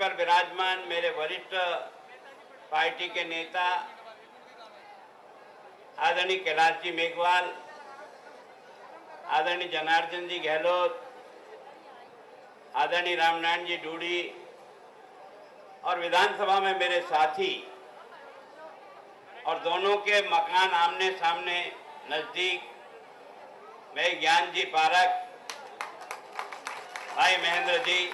पर विराजमान मेरे वरिष्ठ पार्टी के नेता आदरणीय कैलाश जी मेघवाल, आदरणीय जनार्दन जी गहलोत, आदरणीय रामनारायण जी डूडी और विधानसभा में मेरे साथी और दोनों के मकान आमने सामने नजदीक, मैं ज्ञान जी पारक, भाई महेंद्र जी,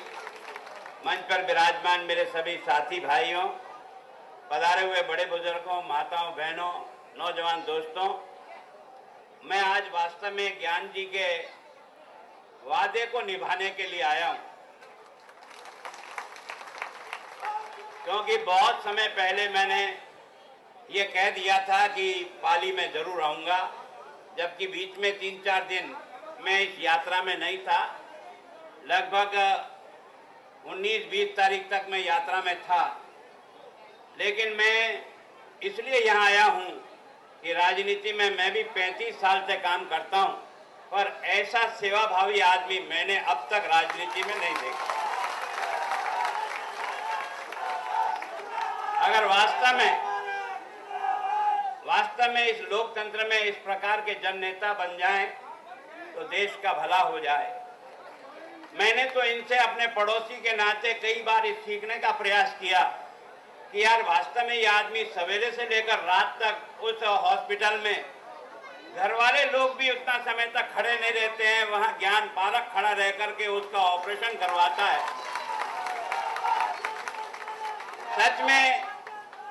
मंच पर विराजमान मेरे सभी साथी भाइयों, पधारे हुए बड़े बुजुर्गों, माताओं, बहनों, नौजवान दोस्तों, मैं आज वास्तव में ज्ञान जी के वादे को निभाने के लिए आया हूं, क्योंकि बहुत समय पहले मैंने ये कह दिया था कि पाली में जरूर आऊंगा, जबकि बीच में 3-4 दिन मैं इस यात्रा में नहीं था। लगभग 19-20 तारीख तक मैं यात्रा में था, लेकिन मैं इसलिए यहाँ आया हूँ कि राजनीति में मैं भी 35 साल से काम करता हूँ, पर ऐसा सेवाभावी आदमी मैंने अब तक राजनीति में नहीं देखा। अगर वास्तव में इस लोकतंत्र में इस प्रकार के जननेता बन जाएं, तो देश का भला हो जाए। मैंने तो इनसे अपने पड़ोसी के नाते कई बार इस सीखने का प्रयास किया कि यार वास्तव में ये आदमी सवेरे से लेकर रात तक उस हॉस्पिटल में, घर वाले लोग भी उतना समय तक खड़े नहीं रहते हैं, वहां ज्ञान पारक खड़ा रह करके उसका ऑपरेशन करवाता है।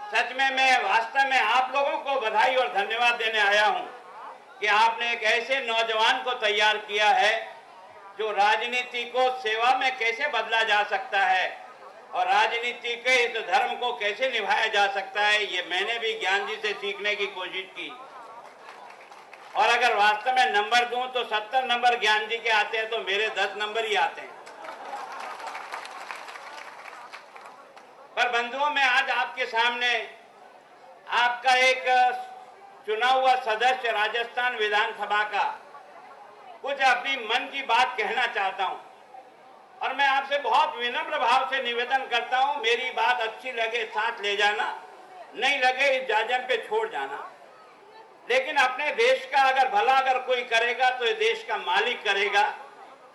सच में मैं वास्तव में आप लोगों को बधाई और धन्यवाद देने आया हूं कि आपने एक ऐसे नौजवान को तैयार किया है जो राजनीति को सेवा में कैसे बदला जा सकता है और राजनीति के इस धर्म को कैसे निभाया जा सकता है, ये मैंने भी ज्ञान जी से सीखने की कोशिश की। और अगर वास्तव में नंबर दूं तो 70 नंबर ज्ञान जी के आते हैं, तो मेरे 10 नंबर ही आते हैं। पर बंधुओं, मैं आज आपके सामने आपका एक चुना हुआ सदस्य राजस्थान विधानसभा का कुछ अपनी मन की बात कहना चाहता हूं, और मैं आपसे बहुत विनम्र भाव से निवेदन करता हूं, मेरी बात अच्छी लगे साथ ले जाना, नहीं लगे इस जाजम पे छोड़ जाना। लेकिन अपने देश का अगर भला अगर कोई करेगा तो ये देश का मालिक करेगा।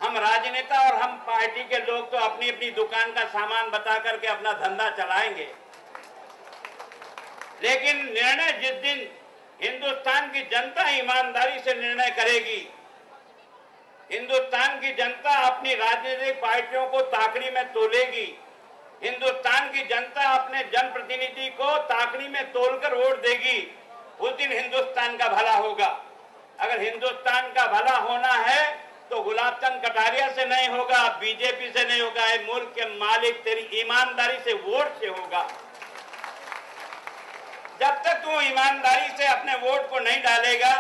हम राजनेता और हम पार्टी के लोग तो अपनी अपनी दुकान का सामान बता करके अपना धंधा चलाएंगे, लेकिन निर्णय जिस दिन हिंदुस्तान की जनता ईमानदारी से निर्णय करेगी, हिंदुस्तान की जनता अपनी राजनीतिक पार्टियों को ताकड़ी में तोलेगी, हिंदुस्तान की जनता अपने जनप्रतिनिधि को ताकड़ी में तोलकर वोट देगी, उस दिन हिंदुस्तान का भला होगा। अगर हिंदुस्तान का भला होना है तो गुलाब चंद कटारिया से नहीं होगा, बीजेपी से नहीं होगा, ये मुल्क के मालिक तेरी ईमानदारी से वोट से होगा। जब तक तू ईमानदारी से अपने वोट को नहीं डालेगा,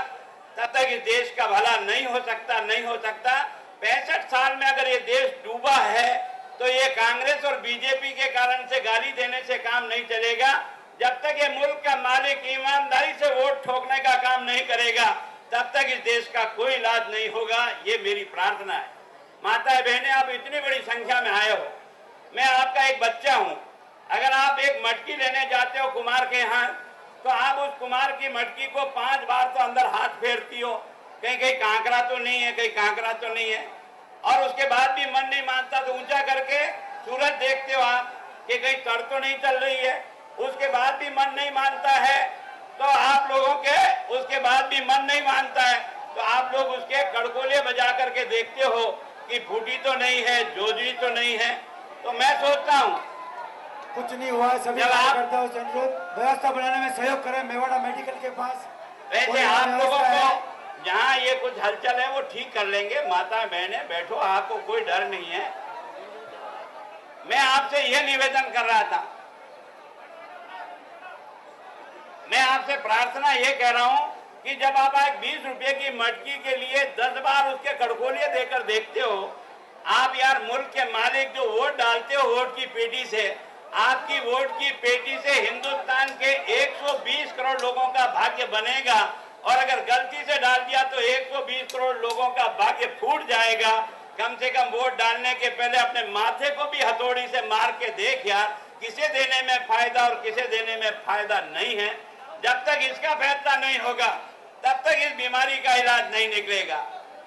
तब तक इस देश का भला नहीं हो सकता। 65 साल में अगर ये देश डूबा है तो ये कांग्रेस और बीजेपी के कारण से गाली देने से काम नहीं चलेगा। जब तक ये मुल्क का मालिक ईमानदारी से वोट ठोकने का काम नहीं करेगा, तब तक इस देश का कोई इलाज नहीं होगा। ये मेरी प्रार्थना है। माताएं बहनें, आप इतनी बड़ी संख्या में आए हो, मैं आपका एक बच्चा हूं। अगर आप एक मटकी लेने जाते हो कुम्हार के यहाँ, तो आप उस कुम्हार की मटकी को 5 बार तो अंदर हाथ फेरती हो, कहीं कहीं कांकरा तो नहीं है, कहीं कांकरा तो नहीं है, और उसके बाद भी मन नहीं मानता तो ऊंचा करके सूरज देखते हो आप कि कहीं तड़ तो नहीं चल रही है, उसके बाद भी मन नहीं मानता है, तो आप लोगों के उसके बाद भी मन नहीं मानता है तो आप लोग उसके कड़कोले बजा करके देखते हो कि फूटी तो नहीं है, जोजरी तो नहीं है। तो मैं सोचता हूँ कुछ नहीं हुआ, सभी कार्यकर्ताओं से अनुरोध व्यवस्था बनाने में सहयोग करें। मेवाड़ा मेडिकल के पास वैसे आप लोगों को जहाँ ये कुछ हलचल है वो ठीक कर लेंगे। माता बहनें बैठो, आपको कोई डर नहीं है। मैं आपसे यह निवेदन कर रहा था, मैं आपसे प्रार्थना ये कह रहा हूं कि जब आप 20 रुपए की मटकी के लिए 10 बार उसके कड़कोलिए देकर देखते हो, आप यार मुल्क के मालिक जो वोट डालते हो वोट की पेटी से, आपकी वोट की पेटी से हिंदुस्तान के 120 करोड़ लोगों का भाग्य बनेगा, और अगर गलती से डाल दिया तो 120 करोड़ लोगों का भाग्य फूट जाएगा। कम से कम वोट डालने के पहले अपने माथे को भी हथौड़ी से मार के देख यार, किसे देने में फायदा और किसे देने में फायदा नहीं है। जब तक इसका फैसला नहीं होगा तब तक इस बीमारी का इलाज नहीं निकलेगा।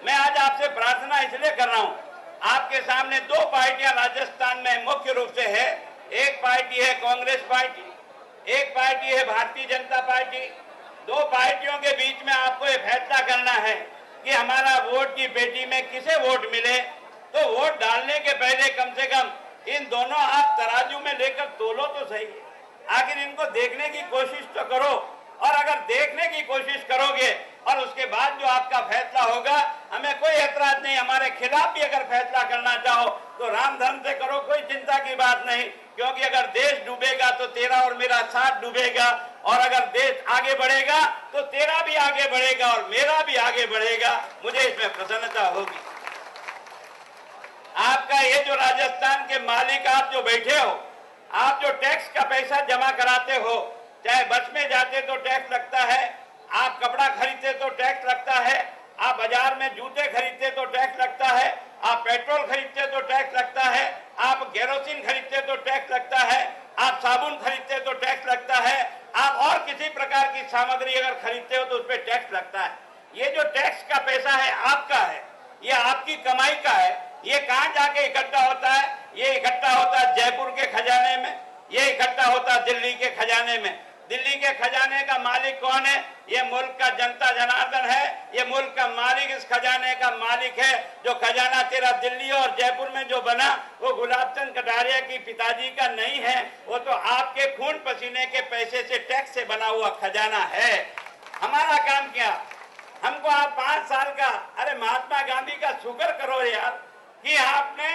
मैं आज आपसे प्रार्थना इसलिए कर रहा हूं, आपके सामने दो पार्टियां राजस्थान में मुख्य रूप से है। एक पार्टी है कांग्रेस पार्टी, एक पार्टी है भारतीय जनता पार्टी। दो पार्टियों के बीच में आपको ये फैसला करना है कि हमारा वोट की पेटी में किसे वोट मिले। तो वोट डालने के पहले कम से कम इन दोनों आप तराजू में लेकर तोलो तो सही, आखिर इनको देखने की कोशिश तो करो। और अगर देखने की कोशिश करोगे और उसके बाद जो आपका फैसला होगा, हमें कोई एतराज नहीं। हमारे खिलाफ भी अगर फैसला करना चाहो तो राम धर्म से करो, कोई चिंता की बात नहीं। क्योंकि अगर देश डूबेगा तो तेरा और मेरा साथ डूबेगा, और अगर देश आगे बढ़ेगा तो तेरा भी आगे बढ़ेगा और मेरा भी आगे बढ़ेगा। मुझे इसमें प्रसन्नता होगी। आपका ये जो राजस्थान के मालिक आप जो बैठे हो, आप जो टैक्स का पैसा जमा कराते हो, चाहे बस में जाते तो टैक्स लगता है, आप कपड़ा खरीदते तो टैक्स लगता है, आप बाजार में जूते खरीदते तो टैक्स लगता है, आप पेट्रोल खरीदते तो टैक्स लगता है, आप केरोसिन खरीदते तो टैक्स लगता है, आप साबुन खरीदते तो टैक्स लगता है, आप और किसी प्रकार की सामग्री अगर खरीदते हो तो उस पर टैक्स लगता है। ये जो टैक्स का पैसा है आपका है, ये आपकी कमाई का है। ये कहाँ जाके इकट्ठा होता है? ये इकट्ठा होता है जयपुर के खजाने में, ये इकट्ठा होता है दिल्ली के खजाने में। दिल्ली के खजाने का मालिक कौन है? ये मुल्क का जनता जनार्दन है। ये मुल्क का मालिक इस खजाने का मालिक है। जो खजाना तेरा दिल्ली और जयपुर में जो बना वो गुलाब चंद कटारिया की पिताजी का नहीं है, वो तो आपके खून पसीने के पैसे से टैक्स से बना हुआ खजाना है। हमारा काम क्या? हमको आप 5 साल का, अरे महात्मा गांधी का शुक्र करो यार कि आपने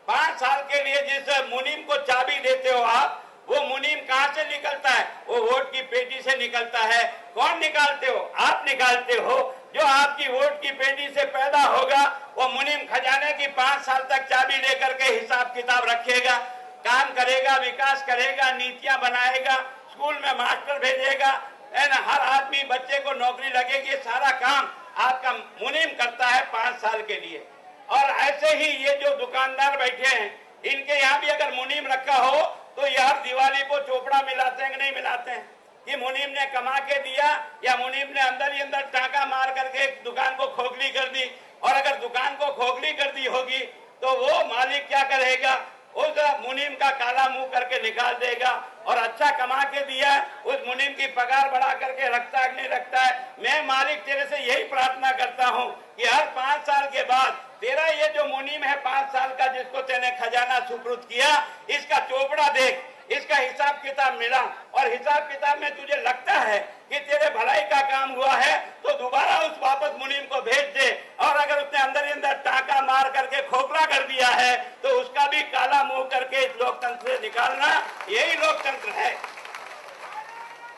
5 साल के लिए जिस मुनीम को चाबी देते हो आप, वो मुनीम कहां से निकलता है? वो वोट की पेटी से निकलता है। कौन निकालते हो? आप निकालते हो। जो आपकी वोट की पेटी से पैदा होगा वो मुनीम खजाने की 5 साल तक चाबी लेकर के हिसाब किताब रखेगा, काम करेगा, विकास करेगा, नीतियां बनाएगा, स्कूल में मास्टर भेजेगा, हर आदमी बच्चे को नौकरी लगेगी। सारा काम आपका मुनीम करता है 5 साल के लिए। और ऐसे ही ये जो दुकानदार बैठे हैं, इनके यहाँ भी अगर मुनीम रखा हो तो यार दिवाली को चोपड़ा मिलाते हैं कि नहीं मिलाते हैं कि मुनीम ने कमा के दिया या मुनीम ने अंदर ही अंदर टाका मार करके दुकान को खोखली कर दी। और अगर दुकान को खोखली कर दी होगी तो वो मालिक क्या करेगा? उस मुनीम का काला मुंह करके निकाल देगा। और अच्छा कमा के दिया उस मुनीम की पगार बढ़ा करके रखता है नहीं रखता है। मैं मालिक तेरे से यही प्रार्थना करता हूँ कि हर 5 साल के बाद तेरा ये जो मुनीम है 5 साल का, जिसको तेने खजाना सुपुर्द किया, इसका चोपड़ा देख, इसका हिसाब किताब मिला। और हिसाब किताब में तुझे लगता है कि तेरे भलाई का काम हुआ है तो दोबारा उस वापस मुनीम को भेज दे। और अगर उसने अंदर ही अंदर टाका मार करके खोखला कर दिया है तो उसका भी काला मुंह करके इस लोकतंत्र से निकालना, यही लोकतंत्र है।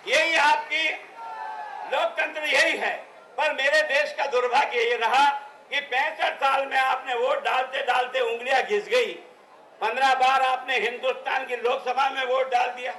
यही आपकी लोकतंत्र यही है। पर मेरे देश का दुर्भाग्य ये रहा कि 65 साल में आपने वोट डालते डालते उंगलियां घिस गई। 15 बार आपने हिंदुस्तान की लोकसभा में वोट डाल दिया,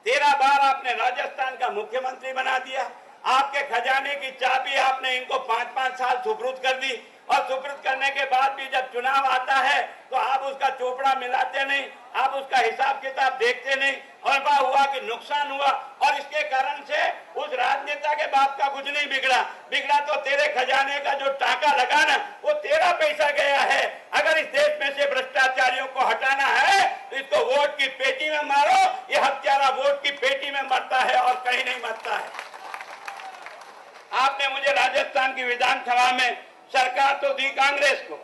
13 बार आपने राजस्थान का मुख्यमंत्री बना दिया। आपके खजाने की चाबी आपने इनको 5-5 साल सुपुर्द कर दी। और सुपुर्द करने के बाद भी जब चुनाव आता है तो आप उसका चोपड़ा मिलाते नहीं, आप उसका हिसाब किताब देखते नहीं। और वह हुआ कि नुकसान हुआ। और इसके कारण से उस राजनेता के बाप का कुछ नहीं बिगड़ा तो तेरे खजाने का जो टाका लगा ना, वो तेरा पैसा गया है। अगर इस देश में से भ्रष्टाचारियों को हटाना है तो इसको वोट की पेटी में मारो। ये हत्यारा वोट की पेटी में मरता है और कहीं नहीं मरता है। आपने मुझे राजस्थान की विधानसभा में सरकार तो दी कांग्रेस को,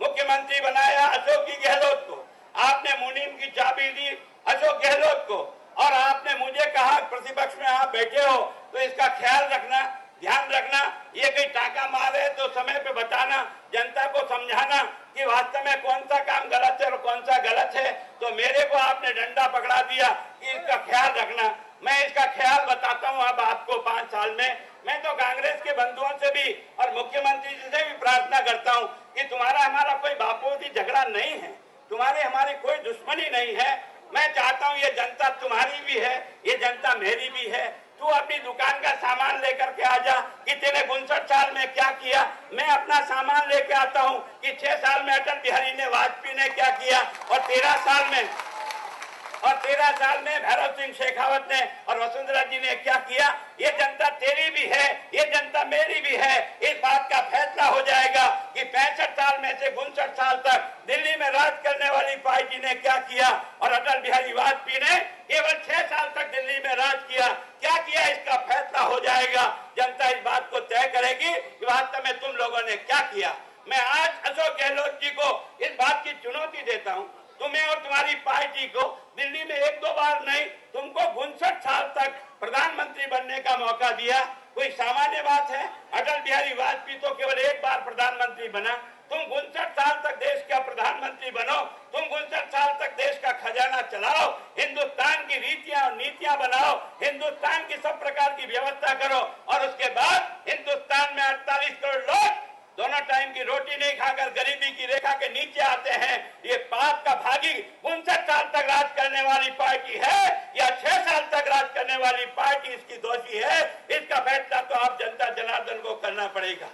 मुख्यमंत्री बनाया अशोक गहलोत को, आपने मुनीम की चाबी दी अशोक गहलोत को। और आपने मुझे कहा प्रतिपक्ष में आप बैठे हो तो इसका ख्याल रखना, ध्यान रखना, ये कहीं टाका मारे तो समय पे बताना, जनता को समझाना कि वास्तव में कौन सा काम गलत है और कौन सा गलत है। तो मेरे को आपने डंडा पकड़ा दिया कि इसका ख्याल रखना। मैं इसका ख्याल बताता हूँ अब आपको 5 साल में। मैं तो कांग्रेस के बंधुओं से भी और मुख्यमंत्री जी से भी प्रार्थना करता हूँ कि तुम्हारा हमारा कोई बापोती झगड़ा नहीं है, तुम्हारे हमारी कोई दुश्मनी नहीं है। मैं चाहता हूँ ये जनता तुम्हारी भी है, ये जनता मेरी भी है। तू अपनी दुकान का सामान लेकर के आ जा कि तेने 59 साल में क्या किया। मैं अपना सामान लेके आता हूं कि 6 साल में अटल बिहारी ने वाजपेयी ने क्या किया और 13 साल में भैरव सिंह शेखावत ने और वसुंधरा जी ने क्या किया। ये जनता तेरी भी है, ये जनता मेरी भी है। इस बात का फैसला हो जाएगा कि 65 साल में से 59 साल तक दिल्ली में राज करने वाली पार्टी ने क्या किया और अटल बिहारी वाजपेयी ने केवल 6 साल तक दिल्ली में राज किया। क्या किया इसका फैसला हो जाएगा। जनता इस बात को तय करेगी कि वास्तव में तुम लोगों ने क्या किया। मैं आज अशोक गहलोत जी को इस बात की चुनौती देता हूं, तुम्हें और तुम्हारी पार्टी को दिल्ली में 1-2 बार नहीं, तुमको 59 साल तक प्रधानमंत्री बनने का मौका दिया। कोई सामान्य बात है। अटल बिहारी वाजपेयी तो केवल 1 बार प्रधानमंत्री बना। तुम 59 साल तक देश का प्रधानमंत्री बनो, तुम 59 साल तक देश का खजाना चलाओ, हिंदुस्तान की रीतियां और नीतियां बनाओ, हिंदुस्तान की सब प्रकार की व्यवस्था करो और उसके बाद हिंदुस्तान में 48 करोड़ लोग दोनों टाइम की रोटी नहीं खाकर गरीबी की रेखा के नीचे आते हैं। ये पाप का भागी 59 साल तक राज करने वाली पार्टी है या 6 साल तक राज करने वाली पार्टी इसकी दोषी है। इसका फैसला तो आप जनता जनार्दन को करना पड़ेगा।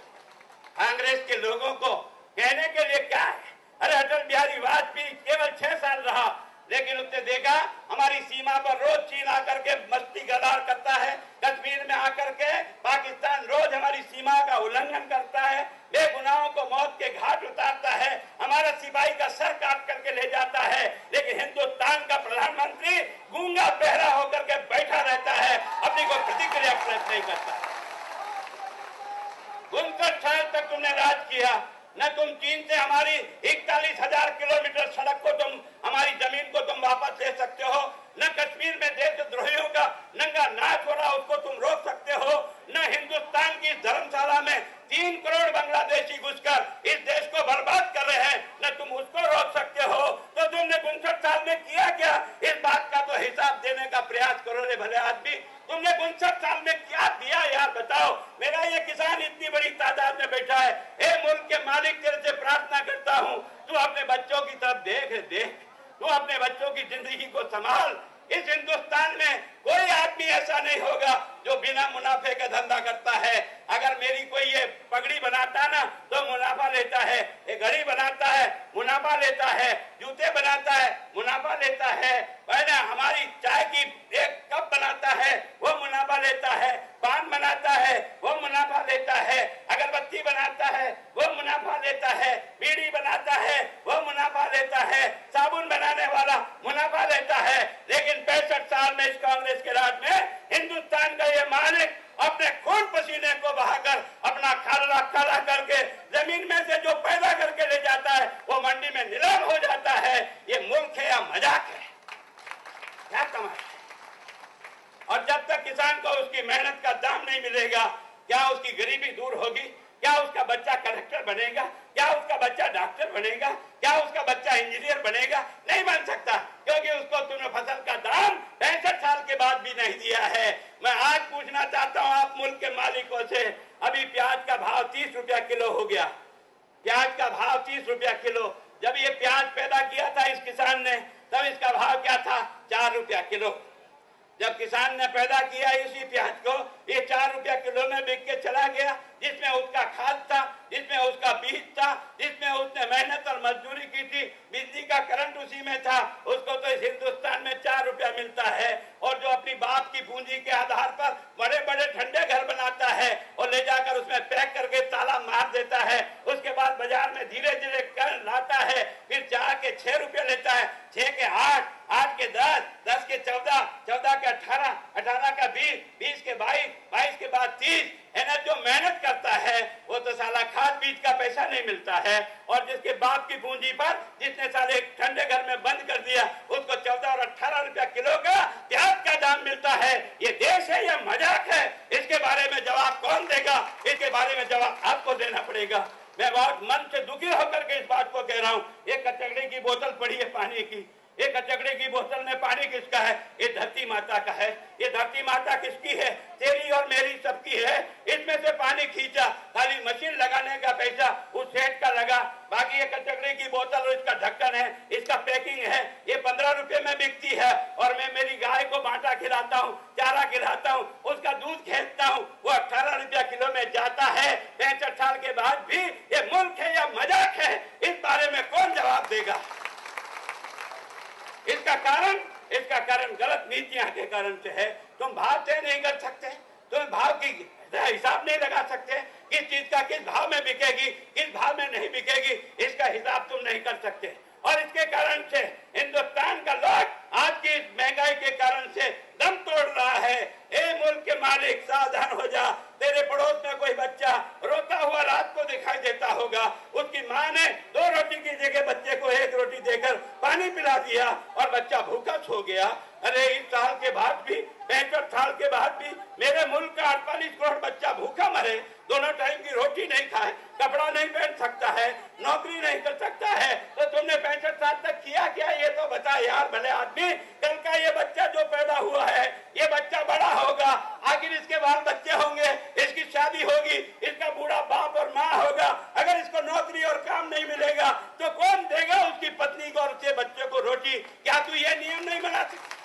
कांग्रेस के लोगों को कहने के लिए क्या है। अरे अटल बिहारी वाजपेयी केवल 6 साल रहा, लेकिन उसने देखा हमारी सीमा पर रोज चीन आकर के मस्ती गदार करता है, कश्मीर में आकर के पाकिस्तान रोज हमारी सीमा का उल्लंघन करता है, बेगुनाहों को मौत के घाट उतारता है, हमारा सिपाही का सर काट करके ले जाता है, लेकिन हिंदुस्तान का प्रधानमंत्री गूंगा बहरा होकर के बैठा रहता है, अपनी कोई प्रतिक्रिया प्रकट नहीं करता। 59 साल तक तुमने राज किया। न तुम चीन से हमारी 41,000 किलोमीटर सड़क को तुम, हमारी जमीन को तुम वापस ले सकते हो, न कश्मीर में देशद्रोहियों का नंगा नाच हो रहा उसको तुम रोक सकते हो, न हिंदुस्तान की धर्मशाला में 3 करोड़ बांग्लादेशी घुसकर इस देश को बर्बाद कर रहे हैं, न तुम उसको रोक सकते हो। तो तुमने 59 साल में किया क्या, इस बात का तो हिसाब देने का प्रयास करो रे भले आदमी। तुमने 59 साल में क्या दिया यार बताओ। मेरा ये किसान इतनी बड़ी तादाद में बैठा है, हे मुल्क के मालिक तेरे से प्रार्थना करता हूँ, तू अपने बच्चों की तरफ देख, तू अपने बच्चों की जिंदगी को संभाल। इस हिंदुस्तान में कोई आदमी ऐसा नहीं होगा जो बिना मुनाफे का धंधा करता है। अगर मेरी कोई ये पगड़ी बनाता ना तो मुनाफा लेता है, ये घड़ी बनाता है मुनाफा लेता है, जूते बनाता है मुनाफा लेता है, हमारी चाय की एक कप बनाता है वो मुनाफा लेता है, पान बनाता है वो मुनाफा लेता है, अगरबत्ती बनाता है वो मुनाफा लेता है, बीड़ी बनाता है वो मुनाफा लेता है, साबुन बनाने वाला मुनाफा लेता है। लेकिन 65 साल में इस कांग्रेस के राज में हिंदुस्तान का ये मालिक अपने खून पसीने को बहाकर अपना खाला काला करके जमीन में से जो पैदा करके ले जाता है वो मंडी में नीलाम हो जाता है। ये मुल्क है या मजाक है, क्या तमाशा। और जब तक किसान को उसकी मेहनत का दाम नहीं मिलेगा, क्या उसकी गरीबी दूर होगी, क्या उसका बच्चा कलेक्टर बनेगा, क्या उसका बच्चा डॉक्टर बनेगा, क्या उसका बच्चा इंजीनियर बनेगा, नहीं बन सकता, क्योंकि उसको तुमने फसल का दाम 65 साल के बाद भी नहीं दिया है। मैं आज पूछना चाहता हूं आप मुल्क के मालिकों से, अभी प्याज का भाव 30 रुपया किलो हो गया, प्याज का भाव 30 रुपया किलो। जब ये प्याज पैदा किया था इस किसान ने तब इसका भाव क्या था, 4 रुपया किलो। जब किसान ने पैदा किया इसी प्याज को, ये 4 रुपया किलो में बिक के चला गया, जिसमें उसका खाद था, जिसमें उसका बीज था, जिसमें उसने मेहनत और मजदूरी की थी, बिजली का करंट उसी में था, उसको तो इस हिंदुस्तान में 4 रुपया मिलता है। और जो अपनी बाप की पूंजी के आधार पर बड़े बड़े ठंडे घर बनाता है और ले जाकर उसमें पैक करके ताला मार देता है, उसके बाद बाजार में धीरे धीरे कर लाता है, फिर 4 के 6 रुपया लेता है, 6 के 8, 8 के 10, 10 के 14, 14 के 18, 18 का 20, 20 के 22, 22 के बाद 30 है ना। जो मेहनत करता है वो तो साला खाद बीज का पैसा नहीं मिलता है, और जिसके बाप की पूंजी पर जिसने साले ठंडे घर में बंद कर दिया उसको 14 और 18 रुपया किलो का प्याज का दाम मिलता है। ये देश है या मजाक है, इसके बारे में जवाब कौन देगा, इसके बारे में जवाब आपको देना पड़ेगा। मैं बहुत मन से दुखी होकर के इस बात को कह रहा हूँ। एक कचगड़े की बोतल पड़ी है पानी की, एक कचगड़े की बोतल में पानी किसका है, ये धरती माता का है। ये धरती माता किसकी है, तेरी और मेरी सबकी है। इसमें से पानी खींचा, खाली मशीन लगाने का पैसा उस सेठ का लगा, बाकी ये कचगड़े की बोतल और इसका ढक्कन है, इसका पैकिंग है, ये 15 रुपए में बिकती है, और मैं मेरी गाय को बांटा खिलाता हूँ, चारा खिलाता हूँ, उसका दूध खरीदता हूँ, वो 18 रुपया किलो में जाता है। 65 साल के बाद भी ये मुल्क है या मजाक है, इस बारे में कौन जवाब देगा? इसका कारण गलत नीतियां के कारण से है। तुम भाव तय नहीं कर सकते, तुम भाव की हिसाब नहीं लगा सकते, किस चीज का किस भाव में बिकेगी, किस भाव में नहीं बिकेगी, इसका हिसाब तुम नहीं कर सकते। और इसके कारण से हिंदुस्तान का लोग आज की इस महंगाई के कारण से दम तोड़ रहा है। ए मुल्क के मालिक, सावधान हो जा। तेरे पड़ोस में कोई बच्चा रोता हुआ रात को दिखाई देता होगा, उसकी माँ ने 2 रोटी की जगह बच्चे को 1 रोटी देकर पानी पिला दिया और बच्चा भूखा सो गया। अरे इस साल के बाद भी, 65 साल के बाद भी मेरे मुल्क का 48 करोड़ बच्चा भूखा मरे, दोनों टाइम की रोटी नहीं खाए, कपड़ा नहीं पहन सकता है, नौकरी नहीं कर सकता है, तो तुमने 65 साल तक किया क्या? ये तो बता यार भले आदमी। कल का ये बच्चा जो पैदा हुआ है, ये बच्चा बड़ा होगा, आखिर इसके बाल बच्चे होंगे, इसकी शादी होगी, इसका बूढ़ा बाप और माँ होगा। अगर इसको नौकरी और काम नहीं मिलेगा तो कौन देगा उसकी पत्नी को और उसके बच्चे को रोटी? क्या तू ये नियम नहीं बना सकता?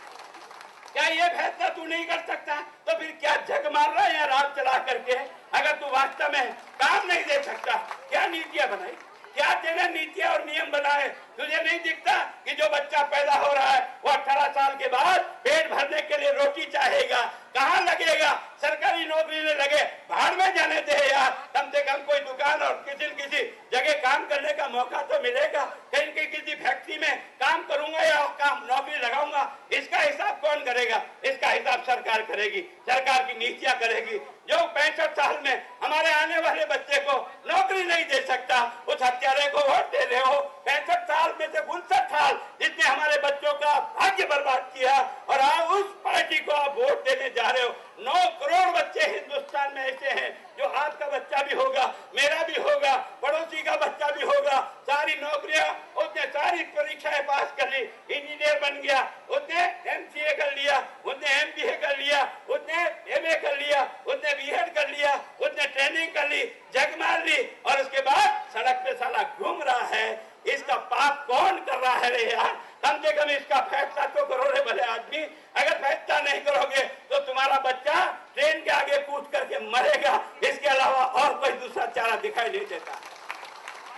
क्या ये फैसला तू नहीं कर सकता? तो फिर क्या झक मार रहा है या रात चला करके? अगर तू वास्तव में काम नहीं दे सकता, क्या नीतियां बनाई, क्या तेरे नीतियां और नियम बनाए? तुझे नहीं दिखता कि जो बच्चा पैदा हो रहा है वो 18 साल के बाद पेट भरने के लिए रोटी चाहेगा, कहाँ लगेगा? सरकारी नौकरी में लगे, भाड़ में जाने दे यार। कम से कम कोई दुकान और किसी जगह काम करने का मौका तो मिलेगा। कहीं किसी फैक्ट्री में काम करूंगा या काम नौकरी लगाऊंगा, इसका हिसाब कौन करेगा? इसका हिसाब सरकार करेगी, सरकार की नीतियां करेगी। जो 65 साल में हमारे आने वाले बच्चे को नौकरी नहीं दे सकता, उस हत्यारे को वोट दे रहे हो। 65 साल में से 59 साल जिसने हमारे बच्चों का भाग्य बर्बाद किया, और आज उस पार्टी को आप वोट देने जा रहे हो। 9 करोड़ बच्चे हिंदुस्तान में ऐसे हैं जो आपका बच्चा भी होगा, मेरा भी होगा, पड़ोसी का बच्चा भी होगा। सारी नौकरियां, उसने सारी परीक्षाएं पास कर ली, इंजीनियर बन गया, उसने MCA कर लिया, उसने MBA कर लिया, उसने MA कर लिया, उसने B.Ed कर लिया, उसने ट्रेनिंग कर ली, जग मार ली, और उसके बाद सड़क पे साला घूम रहा है। इसका पाप कौन कर रहा है रे यार? कम से कम इसका फैसला तो करो रे भले आदमी। अगर फैसला नहीं करोगे तो तुम्हारा बच्चा ट्रेन के आगे कूद करके मरेगा, इसके अलावा और कोई दूसरा चारा दिखाई नहीं देता।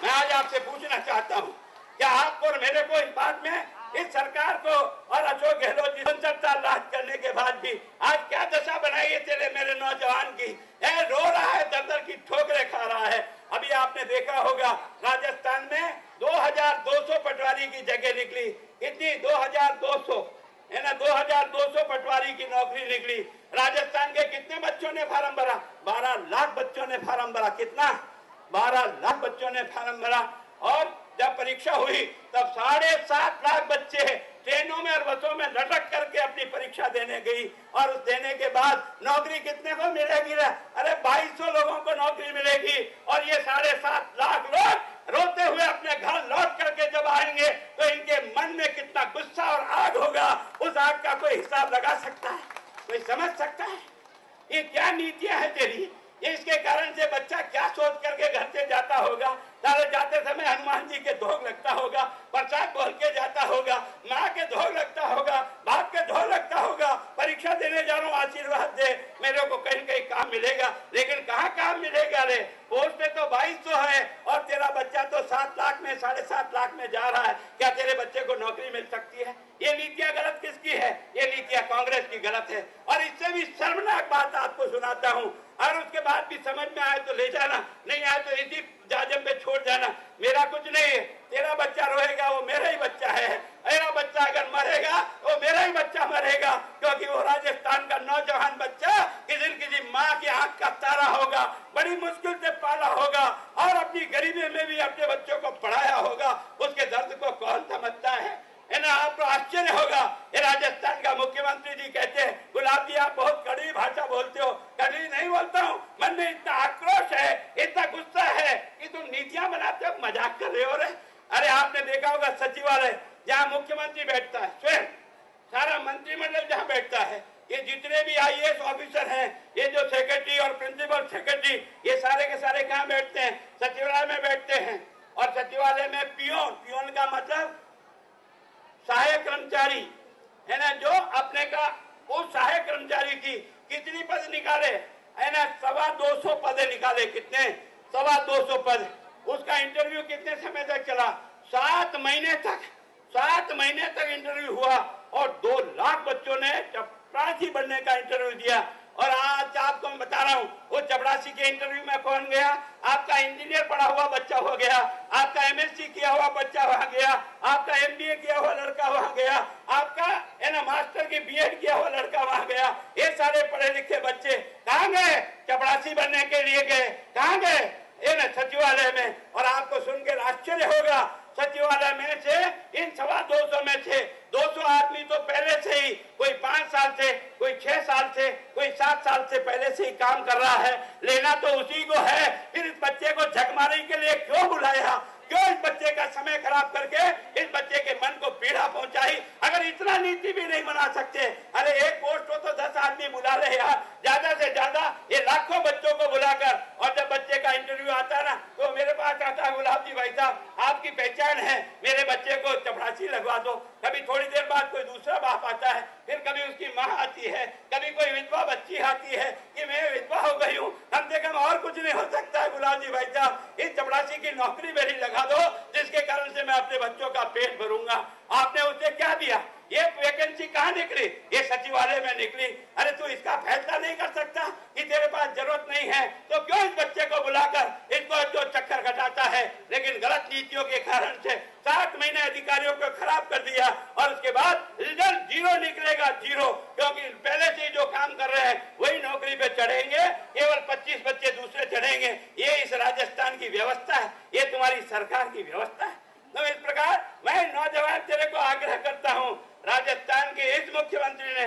मैं आज आपसे पूछना चाहता हूँ, क्या आपको और मेरे को इस बात में, इस सरकार को और अशोक गहलोत जी 59 साल राज करने के बाद भी आज क्या दशा बनाई है तेरे मेरे नौजवान की? रो रहा है, दर दर की ठोकरें खा रहा है। अभी आपने देखा होगा राजस्थान में 2200 पटवारी की जगह निकली। कितनी? 2200 है ना, 2200 पटवारी की नौकरी निकली। राजस्थान के कितने बच्चों ने फार्म भरा? 12 लाख बच्चों ने फार्म भरा। कितना? 12 लाख बच्चों ने फार्म भरा। और जब परीक्षा हुई तब 7.5 लाख बच्चे ट्रेनों में और बसों में लटक करके अपनी परीक्षा देने गई, और उस देने के बाद नौकरी कितने को मिलेगी? अरे 2200 लोगों को नौकरी मिलेगी, और ये 7.5 लाख लोग रोते हुए अपने घर लौट करके जब आएंगे तो इनके मन में कितना गुस्सा और आग होगा, उस आग का कोई हिसाब लगा सकता है? कोई समझ सकता है? ये क्या नीतियां है तेरी? ये इसके कारण से बच्चा क्या सोच करके घर से जाता होगा? सारे जाते समय हनुमान जी के ढोल लगता होगा, प्रसाद बोल के जाता होगा, माँ के ढोल लगता होगा, बाप के ढोल लगता होगा, परीक्षा देने जा रहा हूँ, आशीर्वाद दे, मेरे को कहीं कहीं काम मिलेगा। लेकिन कहाँ काम मिलेगा रे? पोस्ट तो 2200 है और तेरा बच्चा तो 7 लाख में, 7.5 लाख में जा रहा है। क्या तेरे बच्चे को नौकरी मिल सकती है? ये नीतियां गलत किसकी है? ये नीतियां कांग्रेस की गलत है। और इससे भी शर्मनाक बात आपको सुनाता हूँ, और उसके बाद भी समझ में आए तो ले जाना, नहीं आए तो इसी जाजम पे छोड़ जाना। मेरा कुछ नहीं है, तेरा बच्चा रोएगा वो मेरा ही बच्चा है, मेरा बच्चा अगर मरेगा वो मेरा ही बच्चा मरेगा, क्योंकि वो राजस्थान का नौजवान बच्चा किसी माँ की आंख का तारा होगा, बड़ी मुश्किल से पाला होगा, और अपनी गरीबी में भी अपने बच्चों को पढ़ाया होगा। उसके दर्द को कौन समझता है ना? आपको आश्चर्य होगा, ये राजस्थान का मुख्यमंत्री जी कहते हैं, गुलाब जी आप बहुत कड़वी भाषा बोलते हो। कड़वी नहीं बोलता हूँ, मन में इतना आक्रोश है, इतना गुस्सा है कि तुम नीतियां बनाते हो, मजाक कर रहे हो रे। अरे आपने देखा होगा सचिवालय जहाँ मुख्यमंत्री बैठता है, स्वयं सारा मंत्रिमंडल जहाँ बैठता है, ये जितने भी IAS ऑफिसर हैं, ये जो सेक्रेटरी और प्रिंसिपल सेक्रेटरी, ये सारे के सारे कहाँ बैठते हैं? सचिवालय में बैठते हैं। और सचिवालय में पियोन, पियोन का मतलब सहायक कर्मचारी है ना, जो अपने का का उस सहायक कर्मचारी की कितनी पद निकाले है ना, 225 पद निकाले। कितने? 225 पद। उसका इंटरव्यू कितने समय तक चला? 7 महीने तक इंटरव्यू हुआ और 2 लाख बच्चों ने चपरासी बनने का इंटरव्यू दिया। और आज आपको मैं बता रहा हूं, वो चपरासी के इंटरव्यू में कौन गया? आपका इंजीनियर पढ़ा हुआ बच्चा हो गया, आपका एमएससी किया हुआ बच्चा वहां गया, आपका एमबीए किया हुआ लड़का वहां गया, आपका है ना मास्टर की बीएड किया हुआ लड़का वहां गया। ये सारे पढ़े लिखे बच्चे कहां गए? चपरासी बनने के लिए गए। कहां गए? ये ना सचिवालय में। और आपको सुन के आश्चर्य होगा, सचिवालय में से इन 225 में से 200 आदमी तो पहले से ही, कोई 5 साल से, कोई 6 साल से, कोई 7 साल से पहले से ही काम कर रहा है। लेना तो उसी को है। फिर इस बच्चे को झकमारी के लिए क्यों बुलाया? क्यों इस बच्चे का समय खराब करके इस बच्चे के मन को पीड़ा पहुंचाई? अगर इतना नीति भी नहीं बना सकते, अरे एक पोस्ट हो तो 10 आदमी बुला ले यार, ज्यादा से ज्यादा ये लाखों बच्चों को बुलाकर। और जब बच्चे का इंटरव्यू आता है ना, तो मेरे पास आता है, गुलाब जी भाई साहब आपकी पहचान है, मेरे बच्चे को चपरासी लगवा दो। कभी थोड़ी देर बाद कोई दूसरा बाप आता है, फिर कभी उसकी माँ आती है, कभी कोई विधवा बच्ची आती है कि मैं विधवा हो गई हूँ। कम से कम और कुछ नहीं हो सकता है गुलाब जी भाई साहब, इस चपरासी की नौकरी मेरी लगा दो, जिसके कारण से मैं अपने बच्चों का पेट भरूंगा। आपने उसे क्या दिया? ये वैकेंसी कहाँ निकली? ये सचिवालय में निकली। अरे तू इसका फैसला नहीं कर सकता कि तेरे पास जरूरत नहीं है, तो क्यों इस बच्चे को बुलाकर इसको जो चक्कर कटाता है? लेकिन गलत नीतियों के कारण से 7 महीने अधिकारियों को खराब कर दिया और उसके बाद रिजल्ट 0 निकलेगा, 0। क्योंकि पहले से जो काम कर रहे हैं वही नौकरी पे चढ़ेंगे, केवल 25 बच्चे दूसरे चढ़ेंगे। ये इस राजस्थान की व्यवस्था है, ये तुम्हारी सरकार की व्यवस्था है। तो इस प्रकार मैं नौजवान तेरे को आग्रह करता हूँ, राजस्थान के इस मुख्यमंत्री ने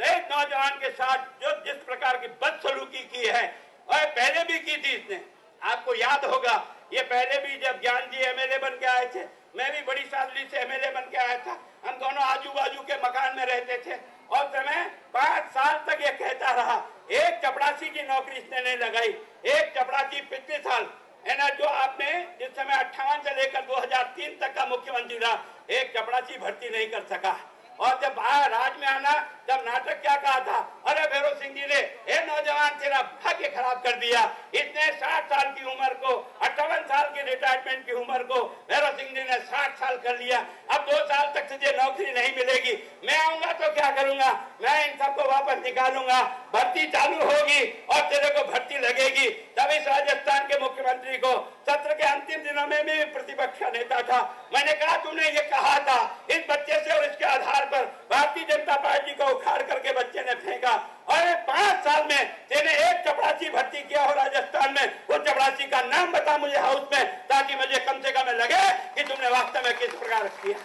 एक नौजवान के साथ जो जिस प्रकार की बदसलूकी की है, और पहले भी की थी इसने, आपको याद होगा, ये पहले भी जब ज्ञान जी एमएलए बन के आए थे, मैं भी बड़ी सादगी से एमएलए बन के आया था, हम दोनों आजू बाजू के मकान में रहते थे और समय 5 साल तक ये कहता रहा, एक चपरासी की नौकरी इसने नहीं लगाई। एक चपरासी पिछले साल है ना, जो आपने जिस समय 58 से लेकर 2003 तक का मुख्यमंत्री रहा, एक चपरासी भर्ती नहीं कर सका। और जब राज में आना, जब नाटक क्या कहा था, अरे भैरव सिंह जी ने ये नौजवान तेरा भाग्य खराब कर दिया। इसने 60 साल की उम्र को, 58 साल की रिटायरमेंट की उम्र को भैरव सिंह जी ने 60 साल कर लिया। अब 2 साल तक तुझे नौकरी नहीं मिलेगी। मैं आऊंगा तो क्या करूंगा? मैं इन सबको वापस निकालूंगा, भर्ती चालू होगी और तेरे को भर्ती लगेगी। तब इस राजस्थान के मुख्यमंत्री को सत्र के अंतिम दिनों में भी प्रतिपक्ष नेता था, मैंने कहा तुमने ये कहा था, इस बच्चे से और इसके आधार पर भारतीय जनता पार्टी को उखाड़ करके बच्चे ने फेंका। और 5 साल में तेने एक चपरासी भर्ती किया हो राजस्थान में, वो चपरासी का नाम बता मुझे हाउस में, ताकि मुझे कम से कम लगे कि तुमने वास्तव में किस प्रकार किया।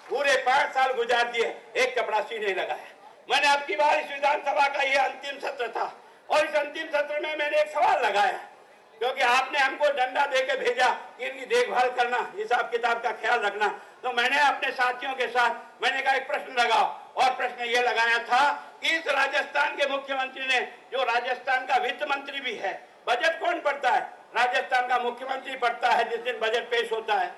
पूरे 5 साल गुजार दिए, एक चपरासी नहीं लगाया। मैंने अब की बार इस विधानसभा का ये अंतिम सत्र था और इस अंतिम सत्र में मैंने एक सवाल लगाया, क्योंकि आपने हमको डंडा देके भेजा कि इनकी देखभाल करना, हिसाब किताब का ख्याल रखना। तो मैंने अपने साथियों के साथ मैंने कहा एक प्रश्न लगाओ, और प्रश्न ये लगाया था कि इस राजस्थान के मुख्यमंत्री ने, जो राजस्थान का वित्त मंत्री भी है, बजट कौन पढ़ता है? राजस्थान का मुख्यमंत्री पढ़ता है जिस दिन बजट पेश होता है।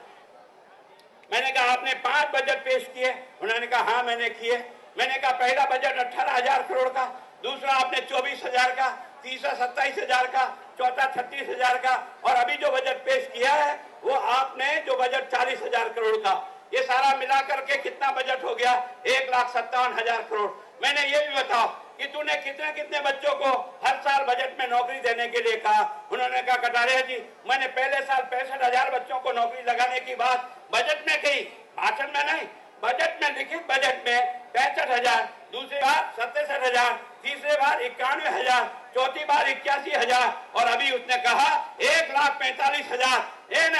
मैंने कहा आपने 5 बजट पेश किए? उन्होंने कहा हाँ मैंने किए। मैंने कहा पहला बजट 18,000 करोड़ का, दूसरा आपने 24,000 का, तीसरा 27,000 का, चौथा 36,000 का, और अभी जो बजट पेश किया है वो आपने जो बजट 40,000 करोड़ का। ये सारा मिला करके कितना बजट हो गया? 1,57,000 करोड़। मैंने ये भी बताओ कि तूने कितने कितने बच्चों को हर साल बजट में नौकरी देने के लिए कहा? उन्होंने कहा कटारिया जी मैंने पहले साल 65,000 बच्चों को नौकरी लगाने की बात बजट में कही, भाषण में नहीं। बजट में, लिखित बजट में 65,000, दूसरी बार 67,000, तीसरी बार 91,000, चौथी बार 81,000, और अभी उसने कहा 1,45,000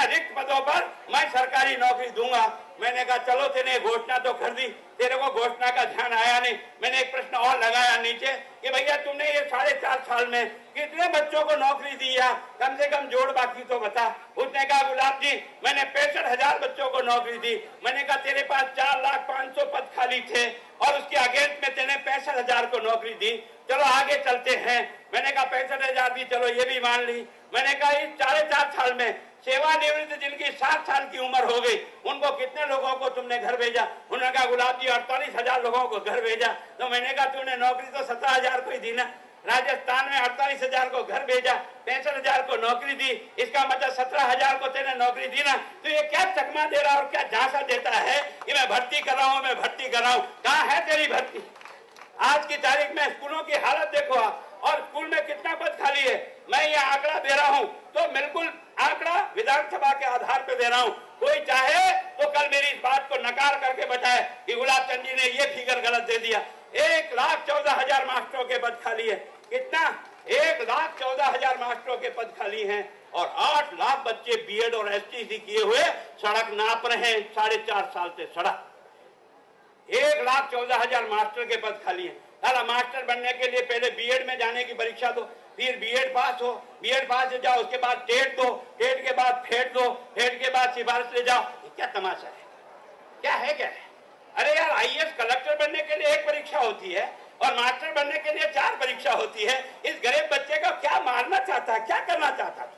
रिक्त पदों पर मैं सरकारी नौकरी दूंगा। मैंने कहा चलो तेने घोषणा तो कर दी, तेरे को घोषणा का ध्यान आया नहीं। मैंने एक प्रश्न और लगाया नीचे कि भैया तुमने ये 4.5 साल में कितने बच्चों को नौकरी दी है? कम से कम जोड़ बाकी तो बता। उसने कहा गुलाब जी मैंने 65,000 बच्चों को नौकरी दी। मैंने कहा तेरे पास 4,05,000 पद खाली थे और उसके अगेंस्ट में तेने 65,000 को नौकरी दी। चलो आगे चलते हैं। मैंने कहा 65,000 दी, चलो ये भी मान ली। मैंने कहा इस 4.5 साल में सेवानिवृत्त जिनकी 60 साल की उम्र हो गई, उनको कितने लोगों को तुमने घर भेजा? उन्होंने कहा गुलाब जी 48,000 लोगों को घर भेजा। तो मैंने कहा तूने नौकरी तो 17,000 को ही दी ना। राजस्थान में 48,000 को घर भेजा, 65,000 को नौकरी दी, इसका मतलब 17,000 को तेने नौकरी दी ना। तो ये क्या चकमा दे रहा और क्या झांसा देता है कि मैं भर्ती कर रहा हूं, मैं भर्ती कर रहा हूं? कहां है तेरी भर्ती? आज की तारीख में स्कूलों की हालत देखो आप, और स्कूल में कितना पद खाली है। मैं ये आंकड़ा दे रहा हूं तो बिल्कुल आंकड़ा विधानसभा के आधार पर दे रहा हूं। कोई चाहे तो कल मेरी इस बात को नकार करके बताए कि गुलाब चंद जी ने ये फिगर गलत दे दिया। 1,14,000 मास्टरों के पद खाली है। कितना? 1,14,000 मास्टरों के पद खाली हैं और 8 लाख बच्चे बीएड और एसटीसी किए हुए सड़क नाप रहे हैं 4.5 साल से सड़क। 1,14,000 मास्टर के पद खाली हैं। साला मास्टर बनने के लिए पहले बीएड में जाने की परीक्षा दो, फिर बीएड पास हो, बीएड पास हो जाओ, उसके बाद टेट दो, टेट के बाद फेट दो, फेट के बाद सिफारिश ले जाओ। ये क्या तमाशा है? क्या है क्या है? अरे यार, आईएएस कलेक्टर बनने के लिए एक परीक्षा होती है और मास्टर बनने के लिए 4 परीक्षा होती है। इस गरीब बच्चे को क्या मारना चाहता है, क्या करना चाहता है,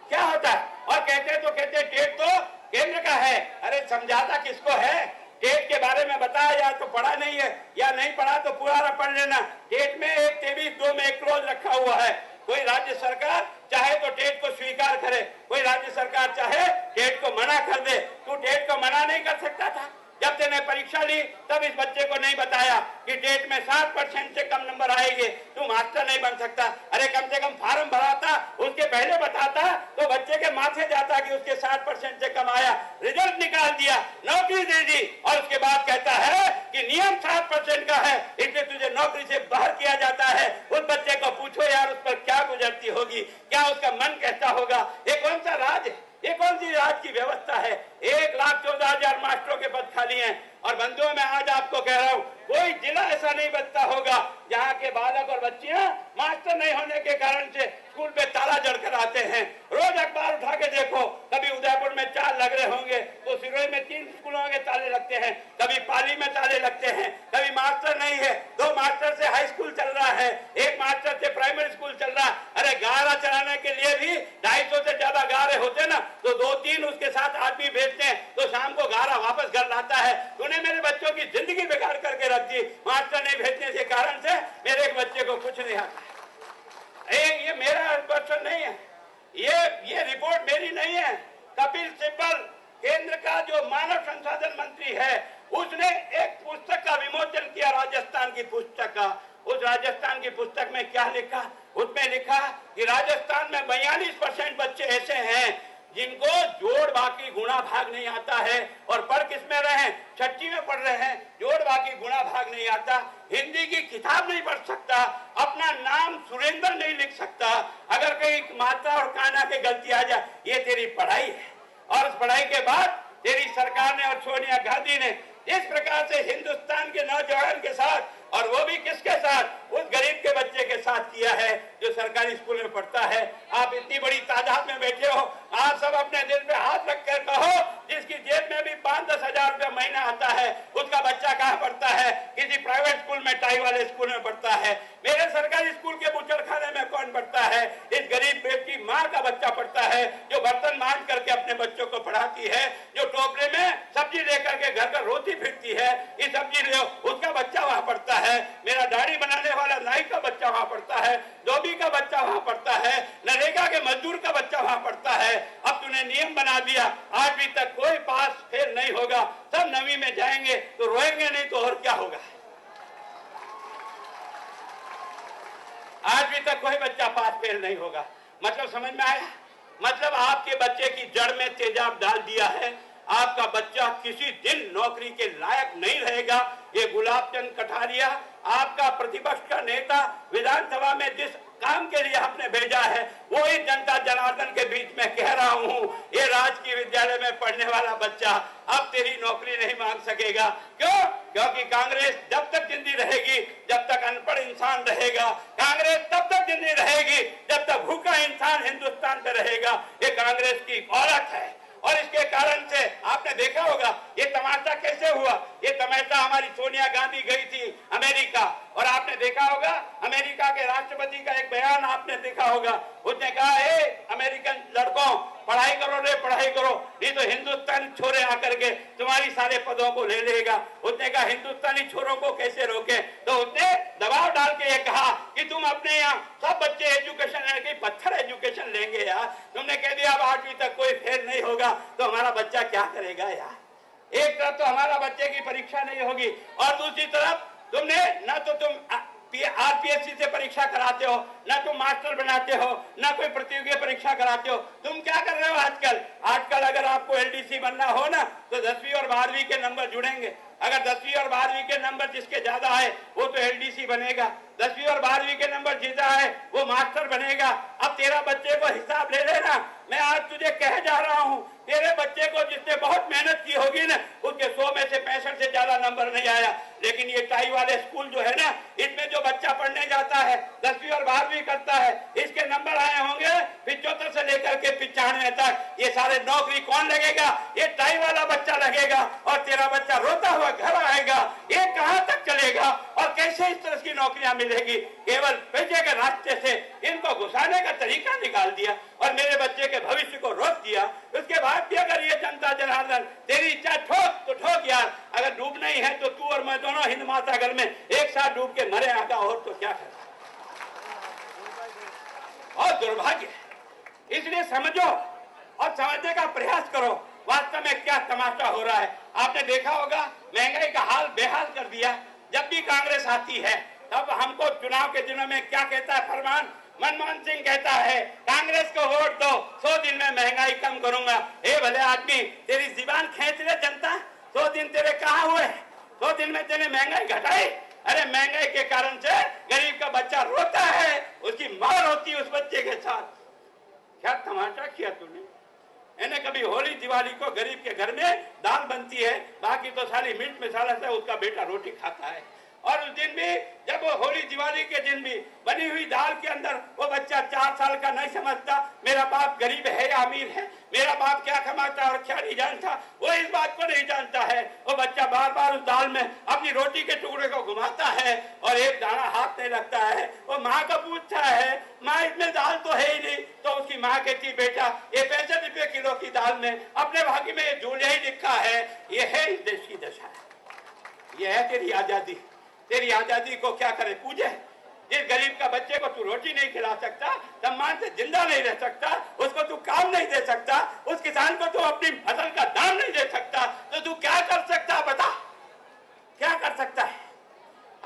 क्या होता है? और कहते टेट तो केंद्र का है। अरे समझाता किसको है? टेट के बारे में बताया या तो पढ़ा नहीं है, या नहीं पढ़ा तो पूरा पढ़ लेना। टेट में 1/23(2) में एक क्लोज रखा हुआ है। कोई राज्य सरकार चाहे तो टेट को स्वीकार करे, कोई राज्य सरकार चाहे टेट को मना कर दे। तू टेट को मना नहीं कर सकता था? जब तेने परीक्षा ली तब इस बच्चे को नहीं बताया कि टेट में 60% से कम नंबर आएंगे, तू मास्टर नहीं बन सकता। अरे कम से कम फार्म भराता, उसके पहले बताता तो बच्चे के माथे जाता कि उसके 60% से कम आया। रिजल्ट निकाल दिया, नौकरी दे दी और उसके बाद कहता है कि नियम 60% का है, इसलिए तुझे नौकरी से बाहर किया जाता है। उस बच्चे को पूछो यार उस पर क्या गुजरती होगी, क्या उसका मन कहता होगा? ये कौन सा राज है? ये कौन सी राज की व्यवस्था है? 1,14,000 मास्टरों के पद खाली हैं। और बंधुओं, मैं आज आपको कह रहा हूं, कोई जिला ऐसा नहीं बचता होगा जहां के बालक और बच्चियां मास्टर नहीं होने के कारण से स्कूल पे ताला जड़कर आते हैं। रोज अखबार उठा के देखो, कभी उदयपुर में 4 लग रहे होंगे तो सिरोही में 3 स्कूलों के ताले लगते हैं, कभी पाली में ताले लगते हैं, कभी मास्टर नहीं है, 2 मास्टर से हाई स्कूल चल रहा है, 1 मास्टर से प्राइमरी स्कूल चल रहा है। अरे गारा चलाने के लिए भी 250 से ज्यादा गारे होते ना, तो 2-3 उसके साथ आदमी भेजते हैं तो शाम को गारा वापस घर लाता है। तूने मेरे बच्चों की जिंदगी बिगाड़ करके रख दी। मास्टर नहीं भेजने के कारण से मेरे एक बच्चे को कुछ नहीं आता। ये मेरा क्वेश्चन नहीं है, ये रिपोर्ट मेरी नहीं है। कपिल सिब्बल, केंद्र का जो मानव संसाधन मंत्री है, उसने एक पुस्तक का विमोचन किया, राजस्थान की पुस्तक का। उस राजस्थान की पुस्तक में क्या लिखा? उसमें लिखा कि राजस्थान में 42% बच्चे ऐसे हैं जिनको जोड़ बाकी गुणा भाग नहीं आता है। और पढ़ किसमें रहे हैं? 6वीं में पढ़ रहे हैं, जोड़ बाकी गुणा भाग नहीं आता, हिंदी की किताब नहीं पढ़ सकता, अपना नाम सुरेंद्र नहीं लिख सकता, अगर कहीं मात्रा और काना की गलती आ जाए, ये तेरी पढ़ाई है। और उस पढ़ाई के बाद तेरी सरकार ने और सोनिया गांधी ने इस प्रकार से हिंदुस्तान के नौजवान के साथ, और वो भी किसके साथ? उस गरीब के बच्चे के साथ किया है जो सरकारी स्कूल में पढ़ता है। आप इतनी बड़ी तादाद में बैठे हो, आप सब अपने दिल पे हाथ रख कर कहो, जिसकी जेब में भी 5-10 हजार रुपया महीना आता है, उसका बच्चा कहाँ पढ़ता है? किसी प्राइवेट स्कूल में, टाई वाले स्कूल में पढ़ता है। मेरे सरकारी स्कूल के बुचड़खाने में कौन पढ़ता है? इस गरीब बेटी माँ का बच्चा पढ़ता है, जो बर्तन मांज करके अपने बच्चों को पढ़ाती है, जो टोकरे में सब्जी लेकर के घर पर रोती फिरती है, ये सब्जी ले, उसका बच्चा वहां पढ़ता है। मेरा दाढ़ी बनाने वाला नाई का बच्चा वहां पढ़ता है, धोबी का बच्चा वहां पढ़ता है, नरेगा के मजदूर का बच्चा वहां पढ़ता है। अब तूने नियम बना दिया, 8वीं तक कोई पास फेल नहीं होगा, सब 9वीं में जाएंगे तो रोएंगे नहीं तो और क्या होगा? 8वीं तक कोई बच्चा पास फेल नहीं होगा। मतलब समझ में आया? मतलब आपके बच्चे की जड़ में तेजाब डाल दिया है। आपका बच्चा किसी दिन नौकरी के लायक नहीं रहेगा। ये गुलाब चंद कटारिया, आपका प्रतिपक्ष का नेता, विधानसभा में जिस काम के लिए आपने भेजा है, वो ही जनता जनार्दन के बीच में कह रहा हूं, ये राजकीय विद्यालय में पढ़ने वाला बच्चा अब तेरी नौकरी नहीं मांग सकेगा। क्यों? क्योंकि कांग्रेस जब तक जिंदी रहेगी, जब तक अनपढ़ इंसान रहेगा, कांग्रेस तब तक जिंदी रहेगी जब तक भूखा इंसान हिंदुस्तान में रहेगा। ये कांग्रेस की औरत है। और इसके कारण से आपने देखा होगा ये तमाशा कैसे हुआ। ये तमाशा हमारी सोनिया गांधी गई थी अमेरिका, और आपने देखा होगा अमेरिका के राष्ट्रपति का एक बयान आपने देखा होगा। उसने कहा, हे अमेरिकन लड़कों, पढ़ाई करो रे पढ़ाई करो, नहीं तो हिंदुस्तानी छोरे आकर के तुम्हारी सारे पदों को ले लेगा। उसने कहा हिंदुस्तानी छोरों को कैसे रोके, तो उसने दबाव डाल के ये कहा कि तुम अपने यहाँ सब बच्चे एजुकेशन की पत्थर एजुकेशन लेंगे यार। तुमने कह दिया अब 8वीं तक कोई फेल नहीं होगा तो हमारा बच्चा क्या करेगा यार। एक तरफ तो हमारा बच्चे की परीक्षा नहीं होगी और दूसरी तरफ तुमने ना तो तुम आरपीएससी से परीक्षा कराते हो, ना तुम मास्टर बनाते हो, ना कोई प्रतियोगी परीक्षा कराते हो। तुम क्या कर रहे हो आजकल अगर आपको एलडीसी बनना हो ना तो 10वीं और 12वीं के नंबर जुड़ेंगे। अगर 10वीं और 12वीं के नंबर जिसके ज्यादा है वो तो एलडीसी बनेगा, 10वीं और 12वीं के नंबर जीता है वो मास्टर बनेगा। अब तेरा बच्चे को हिसाब ले लेना। मैं आज तुझे कह जा रहा हूं, तेरे बच्चे को जिसने बहुत मेहनत की होगी ना उसके 100 में से 65 से ज्यादा नंबर नहीं आया। लेकिन ये टाई वाले स्कूल जो है ना, इसमें जो बच्चा पढ़ने जाता है 10वीं और 12वीं करता है, इसके नंबर आए होंगे 75 से लेकर के 95 तक। ये सारे नौकरी कौन लगेगा? ये टाई वाला बच्चा लगेगा और तेरा बच्चा रोता हुआ घर आएगा। ये कहां तक चलेगा और कैसे इस तरह की नौकरियां मिलेगी? केवल पैसे के रास्ते से इनको घुसाने का तरीका निकाल दिया और मेरे बच्चे के भविष्य को रोक दिया। उसके बाद भी अगर ये जनता जनार्दन तेरी इच्छा ठोक तो ठोक यार, अगर डूब नहीं है तो तू और मैं दोनों हिंद महासागर में एक साथ डूब के मरे आगा और तो क्या कर। और दुर्भाग्य, इसलिए समझो और समझने का प्रयास करो वास्तव में क्या तमाशा हो रहा है। आपने देखा होगा महंगाई का हाल बेहाल कर दिया। जब भी कांग्रेस आती है तब हमको चुनाव के दिनों में क्या कहता है फरमान, मनमोहन सिंह कहता है कांग्रेस को वोट दो, 100 दिन में महंगाई कम करूंगा। हे भले आदमी, तेरी जुबान खींच ले जनता, 100 दिन तेरे कहाँ हुए? 100 दिन में तेने महंगाई घटाई? अरे महंगाई के कारण से गरीब का बच्चा रोता है, उसकी मां रोती है उस बच्चे के साथ। क्या तमाशा किया तूने? इन्हें कभी होली दिवाली को गरीब के घर में दाल बनती है, बाकी तो सारी मिर्च मसाला से उसका बेटा रोटी खाता है। और उस दिन भी जब वो होली दिवाली के दिन भी बनी हुई दाल के अंदर वो बच्चा 4 साल का नहीं समझता मेरा बाप गरीब है या अमीर है, मेरा बाप क्या कमाता और क्या नहीं जानता, वो इस बात को नहीं जानता है। वो बच्चा बार बार उस दाल में अपनी रोटी के टुकड़े को घुमाता है और एक दाना हाथ नहीं लगता है। वो माँ का पूछता है माँ इसमें दाल तो है ही नहीं, तो उसकी माँ कहती बेटा ये 65 रुपए किलो की दाल में अपने भाग्य में ये जूलिया ही लिखा है। ये है इस देश की दशा, ये है तेरी आजादी। तेरी आजादी को क्या करे पूजे? जिस गरीब का बच्चे को तू रोटी नहीं खिला सकता, सम्मान से जिंदा नहीं रह सकता, उसको तू काम नहीं दे सकता, उस किसान को तू अपनी फसल का दाम नहीं दे सकता, तो तू क्या कर सकता बता? क्या कर सकता है?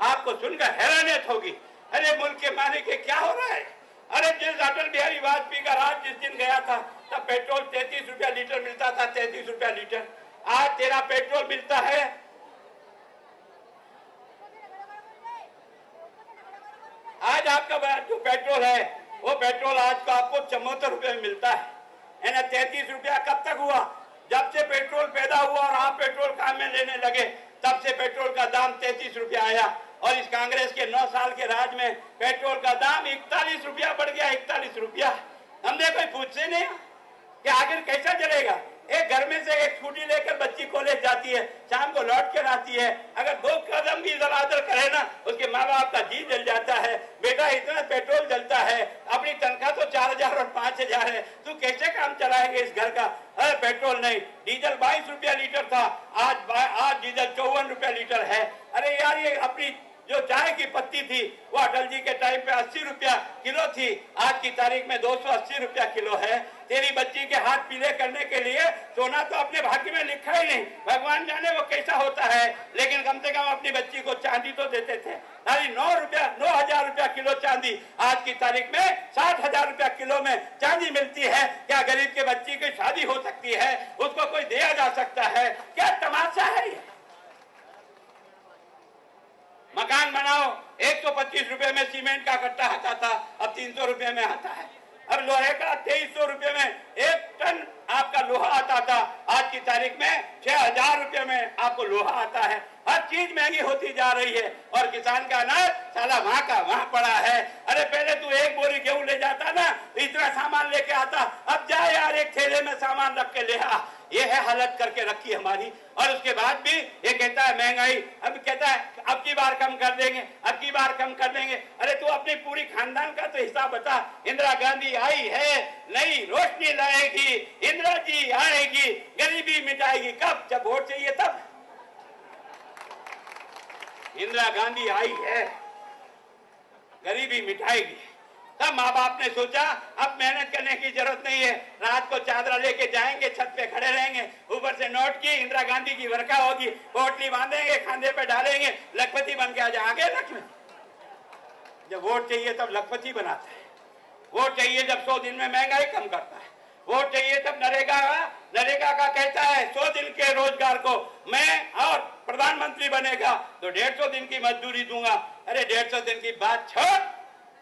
आपको सुनकर हैरानियत होगी, अरे मुल्क के मालिक के क्या हो रहा है? अरे जिस अटल बिहारी वाजपेयी का राज जिस दिन गया था तब पेट्रोल 33 रुपया लीटर मिलता था, 33 रुपया लीटर। आज तेरा पेट्रोल मिलता है, आज आपका जो पेट्रोल है वो पेट्रोल आज का आपको 74 रुपए में मिलता है। 33 रुपया कब तक हुआ? जब से पेट्रोल पैदा हुआ और आप पेट्रोल काम में लेने लगे तब से पेट्रोल का दाम 33 रुपया आया। और इस कांग्रेस के 9 साल के राज में पेट्रोल का दाम 41 रुपया बढ़ गया, 41 रुपया। हमने कोई पूछे नहीं कि आखिर कैसा चलेगा? एक घर में से एक स्कूटी लेकर बच्ची कॉलेज जाती है, शाम को लौट कर आती है, अगर 2 कदम भी इधर उधर करे ना उसके माँ बाप का जी जल जाता है। बेटा इतना पेट्रोल जलता है, अपनी तनख्वाह तो 4000 और 5000 है, तू कैसे काम चलाएंगे इस घर का? अरे पेट्रोल नहीं, डीजल 22 रुपया लीटर था, आज डीजल 54 रुपया लीटर है। अरे यार ये अपनी जो चाय की पत्ती थी वो अटल जी के टाइम पे 80 रुपया किलो थी, आज की तारीख में 280 रुपया किलो है। तेरी बच्ची के हाथ पीले करने के लिए सोना तो अपने भाग्य में लिखा ही नहीं, भगवान जाने वो कैसा होता है, लेकिन कम से कम अपनी बच्ची को चांदी तो देते थे। सारी 9,000 रुपया किलो चांदी, आज की तारीख में 60,000 रुपया किलो में चांदी मिलती है। क्या गरीब के बच्ची की शादी हो सकती है? उसको कोई दिया जा सकता है? क्या तमाशा है ये? मकान बनाओ, 125 रुपए में सीमेंट का कट्टा आता था, अब 300 रुपए में आता है। अब लोहे का 2300 रुपए में 1 टन आपका लोहा आता था, आज की तारीख में 6000 रुपए में आपको लोहा आता है। हर चीज महंगी होती जा रही है और किसान का अनाज साला वहां का वहां पड़ा है। अरे पहले तू 1 बोरी गेहूं ले जाता ना, इतना सामान लेके आता, अब जा यार एक थैले में सामान रख के ले आ। ये है हालत करके रखी हमारी। और उसके बाद भी ये कहता है महंगाई, अब कहता है अब की बार कम कर देंगे, अब की बार कम कर देंगे। अरे तू अपनी पूरी खानदान का तो हिसाब बता। इंदिरा गांधी आई है, नई रोशनी लाएगी, इंदिरा जी आएगी, गरीबी मिटाएगी। कब? जब वोट चाहिए तब। इंदिरा गांधी आई है, गरीबी मिटाएगी। तब माँ बाप ने सोचा अब मेहनत करने की जरूरत नहीं है, रात को चादर लेके जाएंगे, छत पे खड़े रहेंगे, ऊपर से नोट की इंदिरा गांधी की वर्षा होगी, पोटली बांधेंगे, खांधे पे डालेंगे, लखपति बन के आ जाएंगे। लक्ष्मी जब वोट चाहिए तब लखपति बनाता है, वोट चाहिए जब 100 दिन में महंगाई कम करता है, वोट चाहिए तब नरेगा का कहता है 100 दिन के रोजगार को मैं और प्रधानमंत्री बनेगा तो 150 दिन की मजदूरी दूंगा। अरे 150 दिन की बात छोड़,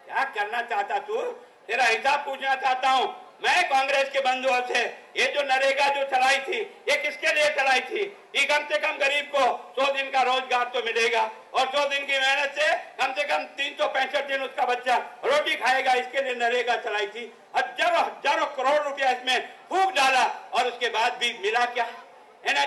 क्या करना चाहता तू? तेरा हिसाब पूछना चाहता हूँ मैं कांग्रेस के बंधुओं से। ये जो नरेगा जो चलाई थी, ये किसके लिए चलाई थी? कि कम से कम गरीब को 100 दिन का रोजगार तो मिलेगा और 100 दिन की मेहनत से कम 365 दिन उसका बच्चा रोटी खाएगा, इसके लिए नरेगा चलाई थी। हजारों करोड़ रुपया इसमें फूंक डाला और उसके बाद भी मिला क्या? है ना,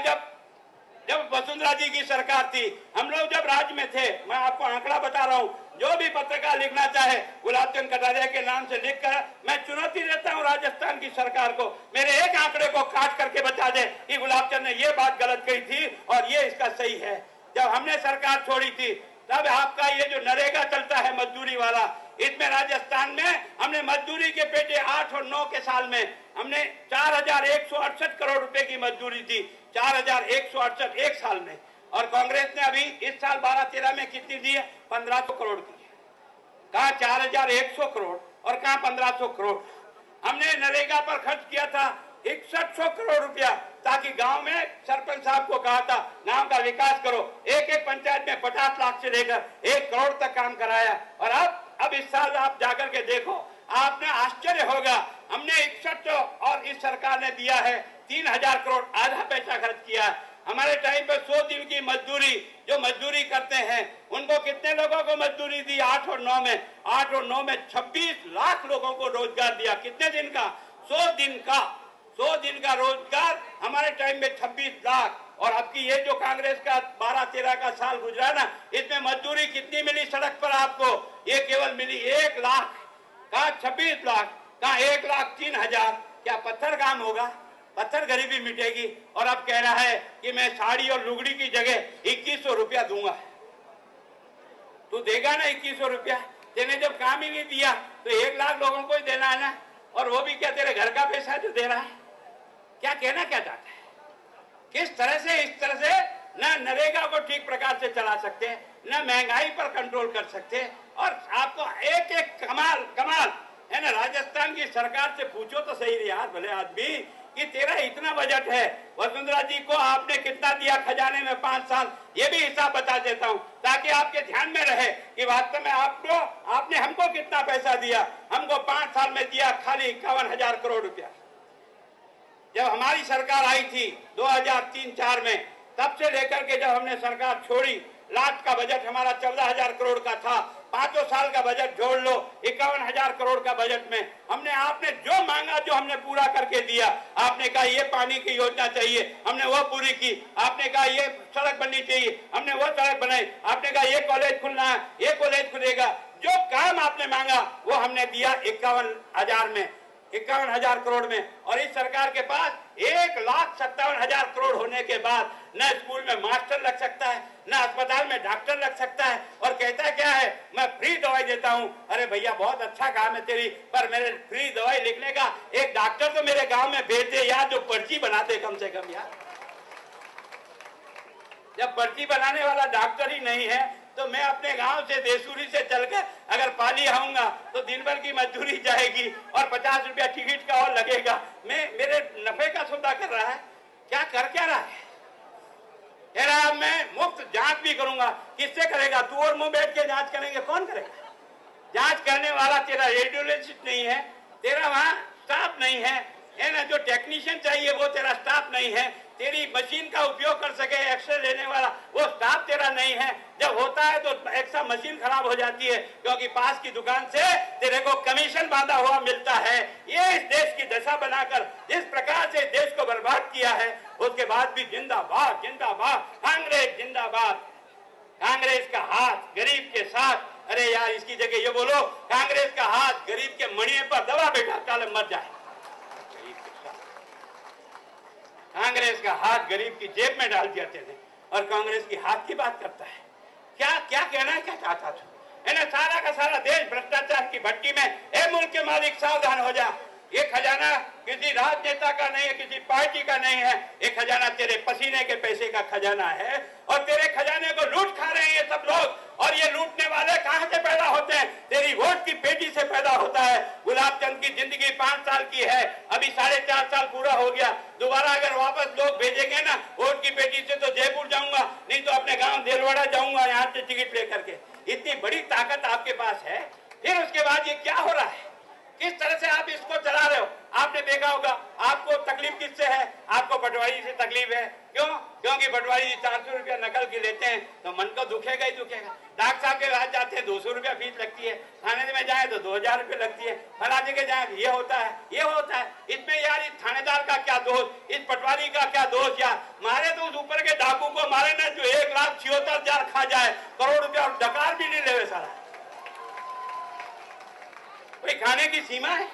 जब वसुंधरा जी की सरकार थी, हम लोग जब राज्य में थे, मैं आपको आंकड़ा बता रहा हूँ, जो भी पत्रकार लिखना चाहे गुलाब चंद कटारिया के नाम से लिखकर मैं चुनौती देता हूँ राजस्थान की सरकार को, मेरे एक आंकड़े को काट करके बता दे कि गुलाब चंद ने ये बात गलत कही थी और ये इसका सही है। जब हमने सरकार छोड़ी थी तब आपका ये जो नरेगा चलता है मजदूरी वाला, इसमें राजस्थान में हमने मजदूरी के पेटे 8 और 9 के साल में हमने 4168 करोड़ रुपए की मजदूरी दी, 4168 एक साल में। और कांग्रेस ने अभी इस साल 12-13 में कितनी दी है? 1500 करोड़ की। कहाँ 4100 करोड़ और कहाँ 1500 करोड़। हमने नरेगा पर खर्च किया था 6100 करोड़ रुपया, ताकि गांव में सरपंच साहब को कहा था गांव का विकास करो, एक एक पंचायत में 50 लाख से लेकर 1 करोड़ तक काम कराया। और अब इस साल आप जाकर के देखो, आपने आश्चर्य होगा, हमने 6100 और इस सरकार ने दिया है 3000 करोड़, आधा पैसा खर्च किया है। हमारे टाइम पे 100 दिन की मजदूरी जो मजदूरी करते हैं उनको कितने लोगों को मजदूरी दी? 8 और 9 में 8 और 9 में 26 लाख लोगों को रोजगार दिया। कितने दिन का? 100 दिन का। 100 दिन का रोजगार हमारे टाइम में 26 लाख। और अब की ये जो कांग्रेस का 12-13 का साल गुजरा ना, इसमें मजदूरी कितनी मिली सड़क पर आपको? ये केवल मिली 1 लाख। कहा 26 लाख, कहा 1,03,000। क्या पत्थर काम होगा? पत्थर गरीबी मिटेगी? और अब कह रहा है कि मैं साड़ी और लुगड़ी की जगह 2100 रुपया दूंगा। तू देगा ना 2100 रुपया? तेने जब काम ही नहीं दिया तो 1 लाख लोगों को ही देना है ना, और वो भी क्या तेरे घर का पैसा जो दे रहा है? क्या कहना क्या चाहता है? किस तरह से इस तरह से न नरेगा को ठीक प्रकार से चला सकते हैं, न महंगाई पर कंट्रोल कर सकते। और आपको एक एक कमाल है ना। राजस्थान की सरकार से पूछो तो सही रे यार भले आदमी कि तेरा इतना बजट है, वसुंधरा जी को आपने कितना दिया खजाने में 5 साल, ये भी हिसाब बता देता हूं ताकि आपके ध्यान में रहे कि वास्तव में आपने हमको कितना पैसा दिया। हमको 5 साल में दिया खाली 51,000 करोड़ रुपया। जब हमारी सरकार आई थी 2003-4 में, तब से लेकर के जब हमने सरकार छोड़ी, लास्ट का बजट हमारा 14,000 करोड़ का था। 5 साल का बजट जोड़ लो, 51,000 करोड़ का बजट में हमने आपने जो मांगा जो हमने पूरा करके दिया। आपने कहा ये पानी की योजना चाहिए, हमने वो पूरी की। आपने कहा ये सड़क बननी चाहिए, हमने वो सड़क बनाई। आपने कहा ये कॉलेज खुलना है, ये कॉलेज खुलेगा। जो काम आपने मांगा वो हमने दिया 51,000 में, 51,000 करोड़ में। और इस सरकार के पास 1,57,000 करोड़ होने के बाद न स्कूल में मास्टर लग सकता है, न अस्पताल में डॉक्टर लग सकता है। और कहता क्या है, मैं फ्री दवाई देता हूं। अरे भैया बहुत अच्छा काम है तेरी, पर मेरे फ्री दवाई लिखने का एक डॉक्टर तो मेरे गांव में भेज दे यार, जो पर्ची बनाते कम से कम यार। जब पर्ची बनाने वाला डॉक्टर ही नहीं है तो मैं अपने गांव से देसूरी से चलकर अगर पाली आऊंगा तो दिन भर की मजदूरी जाएगी और 50 रुपया टिकट का और लगेगा। मेरे नफे का सौदा कर रहा है। क्या रहा है? कह रहा है मैं मुफ्त जांच भी करूंगा। किससे करेगा? तू और मुंह बैठ के जांच करेंगे? कौन करेगा? जांच करने वाला तेरा रेडियोलॉजिस्ट नहीं है, तेरा वहां स्टाफ नहीं है ना, जो टेक्नीशियन चाहिए वो तेरा स्टाफ नहीं है, तेरी मशीन का उपयोग कर सके, एक्सरे लेने वाला वो स्टाफ तेरा नहीं है। जब होता है तो एक्स्ट्रा मशीन खराब हो जाती है, क्योंकि पास की दुकान से तेरे को कमीशन बांधा हुआ मिलता है। ये इस देश की दशा बनाकर जिस प्रकार से देश को बर्बाद किया है, उसके बाद भी जिंदाबाद जिंदाबाद कांग्रेस जिंदाबाद। कांग्रेस का हाथ गरीब के साथ। अरे यार, इसकी जगह ये बोलो कांग्रेस का हाथ गरीब के मणिये पर दबा बेटा, चाले मर जाए। कांग्रेस का हाथ गरीब की जेब में डाल देते थे और कांग्रेस की हाथ की बात करता है। क्या क्या कहना है, क्या चाहता था? इन्हें सारा का सारा देश भ्रष्टाचार की भट्टी में। ए मुल्क के मालिक सावधान हो जा, ये खजाना किसी राजनेता का नहीं है, किसी पार्टी का नहीं है। ये खजाना तेरे पसीने के पैसे का खजाना है और तेरे खजाने को लूट खा रहे हैं ये सब लोग। और ये लूटने वाले कहां से पैदा होते हैं? तेरी वोट की पेटी से पैदा होता है। गुलाब चंद की जिंदगी 5 साल की है, अभी 4.5 साल पूरा हो गया। दोबारा अगर वापस लोग भेजेंगे ना वोट की पेटी से, तो जयपुर जाऊंगा, नहीं तो अपने गांव देलवाड़ा जाऊंगा यहाँ से टिकट लेकर के। इतनी बड़ी ताकत आपके पास है। फिर उसके बाद ये क्या हो रहा है, किस तरह से आप इसको चला रहे हो? आपने देखा होगा, आपको तकलीफ किससे है? आपको पटवारी से तकलीफ है। क्यों? क्योंकि पटवारी 400 रुपया नकल की लेते हैं तो मन को दुखेगा ही दुखेगा। डॉक्टर साहब के पास जाते हैं 200 रुपया फीस लगती है, थाने में जाए तो 2000 रुपये लगती है, फला जगह जाए ये होता है ये होता है। इसमें यार इस थानेदार का क्या दोष, इस पटवारी का क्या दोष? यार मारे तो उस ऊपर के डाकू को मारे ना, जो 1,76,000 खा जाए, करोड़ रुपया और डकार भी नहीं ले सारा। कोई खाने की सीमा है?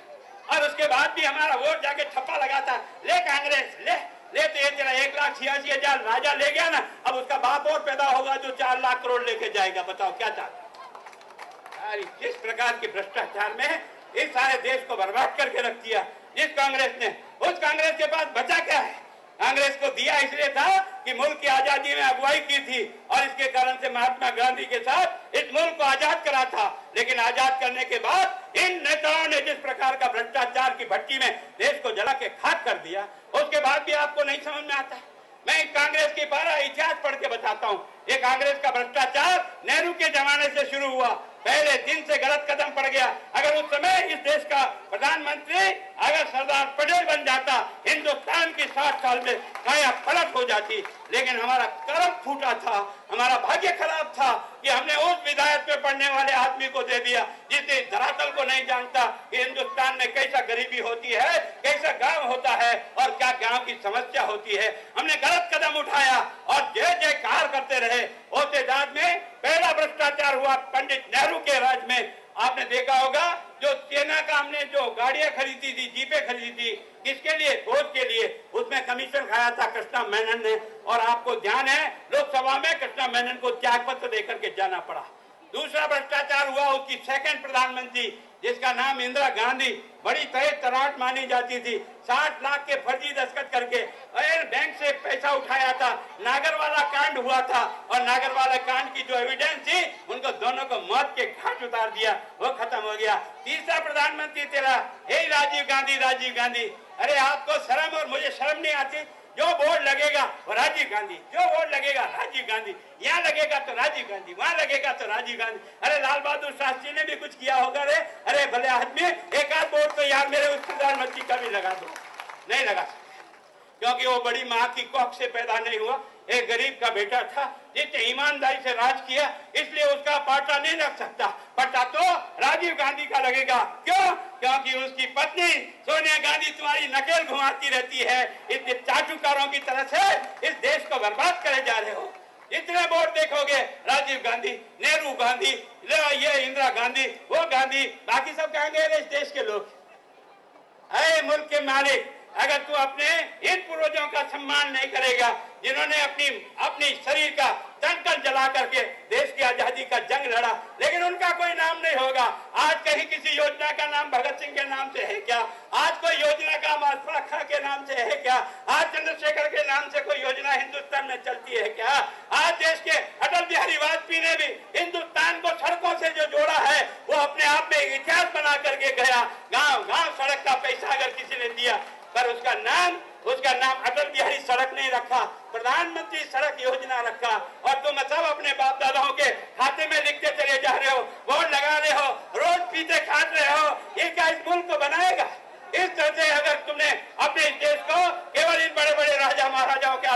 और उसके बाद भी हमारा वोट जाके ठप्पा लगाता है, ले कांग्रेस ले ले। तो ये तेरा 1,86,000 राजा ले गया ना, अब उसका बाप और पैदा होगा जो 4 लाख करोड़ लेके जाएगा। बताओ क्या चाहता? जिस प्रकार के भ्रष्टाचार में इस सारे देश को बर्बाद करके रख दिया जिस कांग्रेस ने, उस कांग्रेस के पास बचा क्या है? कांग्रेस को दिया इसलिए था कि मुल्क की आजादी में अगुवाई की थी और इसके कारण से महात्मा गांधी के साथ इस मुल्क को आजाद करा था। लेकिन आजाद करने के बाद इन नेताओं ने जिस प्रकार का भ्रष्टाचार की भट्टी में देश को जला के खाक कर दिया, उसके बाद भी आपको नहीं समझ में आता है। मैं कांग्रेस के बारे इतिहास पढ़ के बताता हूँ। ये कांग्रेस का भ्रष्टाचार नेहरू के जमाने से शुरू हुआ, पहले दिन से गलत कदम पड़ गया। अगर उस समय इस देश का प्रधानमंत्री अगर सरदार पटेल बन जाता, हिंदुस्तान की 60 साल में काया पलट हो जाती। लेकिन हमारा कर्म फूटा था, हमारा भाग्य खराब था कि हमने उस विधायक में पढ़ने वाले आदमी को दे दिया जिसने धरातल को नहीं जानता कि हिंदुस्तान में कैसा गरीबी होती है, कैसा गांव होता है और क्या गांव की समस्या होती है। हमने गलत कदम उठाया और जय जयकार करते रहे। औतेदाद में पहला भ्रष्टाचार हुआ पंडित नेहरू के राज में। आपने देखा होगा, जो सेना का हमने जो गाड़ियां खरीदी थी, जीपें खरीदी थी, किसके लिए? फौज के लिए। उसमें कमीशन खाया था कृष्णा मेनन ने। और आपको ध्यान है, लोकसभा में कृष्णा मेनन को त्याग पत्र देकर के जाना पड़ा। दूसरा भ्रष्टाचार हुआ उसकी सेकंड प्रधानमंत्री, जिसका नाम इंदिरा गांधी, बड़ी तेज तराट मानी जाती थी। 60 लाख के फर्जी दस्तखत करके बैंक से पैसा उठाया था। नागरवाला कांड हुआ था और नागरवाला कांड की जो एविडेंस थी, उनको दोनों को मौत के घाट उतार दिया, वो खत्म हो गया। तीसरा प्रधानमंत्री तेरा हे राजीव गांधी, राजीव गांधी। अरे आपको शर्म और मुझे शर्म नहीं आती? जो बोर्ड लगेगा वो राजीव गांधी, जो बोर्ड लगेगा राजीव गांधी, यहाँ लगेगा तो राजीव गांधी, वहां लगेगा तो राजीव गांधी। अरे लाल बहादुर शास्त्री ने भी कुछ किया होगा रे। अरे भले आदमी, एक आध बोर्ड तो यार मेरे उस प्रधानमंत्री का भी लगा दो। नहीं लगा सकते, क्योंकि वो बड़ी माँ की कोख से पैदा नहीं हुआ, एक गरीब का बेटा था जिसने ईमानदारी से राज किया, इसलिए उसका पाटा नहीं लग सकता। पट्टा तो राजीव गांधी का लगेगा। क्यों? क्योंकि उसकी पत्नी सोनिया गांधी तुम्हारी नकेल घुमाती रहती है। इतने चाटुकारों की तरह से इस देश को बर्बाद करे जा रहे हो। इतने बोर्ड देखोगे, राजीव गांधी, नेहरू गांधी, ये इंदिरा गांधी, वो गांधी, बाकी सब कहाँ गए इस देश के लोग? अरे मुल्क के मालिक, अगर तू अपने इन पूर्वजों का सम्मान नहीं करेगा जिन्होंने अपनी शरीर का तन जला करके देश की आजादी का जंग लड़ा, लेकिन उनका कोई नाम नहीं होगा। आज कहीं किसी योजना का नाम भगत सिंह के नाम से है क्या? आज कोई योजना का मालपुरा के नाम से है क्या? आज चंद्रशेखर के नाम से कोई योजना हिंदुस्तान में चलती है क्या? आज देश के अटल बिहारी वाजपेयी ने भी हिंदुस्तान को सड़कों से जो जोड़ा है, वो अपने आप में इतिहास बना करके गया। गांव गांव सड़क का पैसा अगर किसी ने दिया, पर उसका नाम अटल बिहारी सड़क नहीं रखा, प्रधानमंत्री सड़क योजना रखा। और तुम सब अपने बाप दादाओं के खाते में लिखते चले जा रहे हो, वोट लगा रहे हो, रोज पीते खाते रहे हो। ये क्या इस मुल्क को बनाएगा? इस तरह से अगर तुमने अपने देश को केवल इन बड़े बड़े राजा महाराजाओं के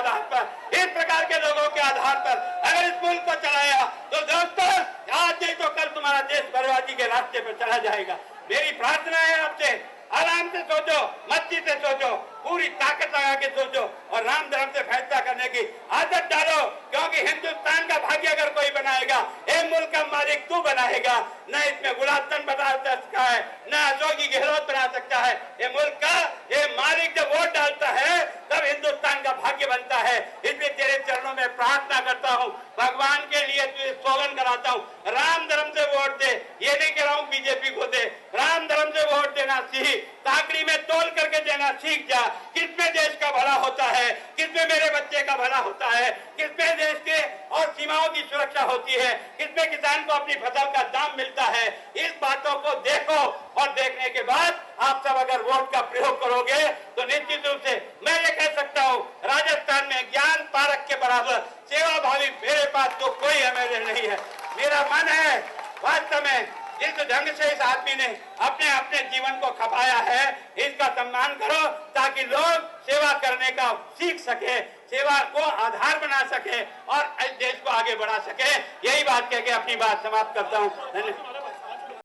पर, इस प्रकार के लोगों के आधार पर अगर इस मुल्क को चलाया तो दोस्तों आज नहीं तो कल तुम्हारा देश बर्बादी के रास्ते पर चला जाएगा। मेरी प्रार्थना है आपसे, आराम से सोचो, मस्ती से सोचो, पूरी ताकत लगा के सोचो और राम धर्म से फैसला करने की आदत डालो, क्योंकि हिंदुस्तान का भाग्य अगर कोई बनाएगा, ये मुल्क का मालिक तू बनाएगा। न इसमें गुलाब चंद बना सकता है, न अशोक गहलोत बना सकता है। ये मुल्क का ये मालिक जब वोट डालता है तब हिंदुस्तान का भाग्य बनता है। इसलिए तेरे चरणों में प्रार्थना करता हूँ, भगवान के लिए तुझे स्लोगन कराता हूँ, राम धर्म से वोट दे। ये नहीं कह रहा हूँ बीजेपी को दे, राम धर्म से वोट देना सीख, ताकड़ी में तोल करके देना सीख जा। किसमें देश का भला होता है, किसमें मेरे बच्चे का भला होता है, किसमें देश के और सीमाओं की सुरक्षा होती है, किसमें किसान को अपनी फसल का दाम मिलता है। इस बातों को देखो और देखने के बाद आप सब अगर वोट का प्रयोग करोगे तो निश्चित रूप से मैं ये कह सकता हूँ, राजस्थान में ज्ञान पारक के बराबर सेवा भावी मेरे पास तो कोई एमएलए नहीं है। मेरा मन है वास्तव में जिस ढंग से इस आदमी ने अपने अपने जीवन को खपाया है, इसका सम्मान करो ताकि लोग सेवा करने का सीख सके, सेवा को आधार बना सके और इस देश को आगे बढ़ा सके। यही बात कह के अपनी बात समाप्त करता हूँ। धन्यवाद।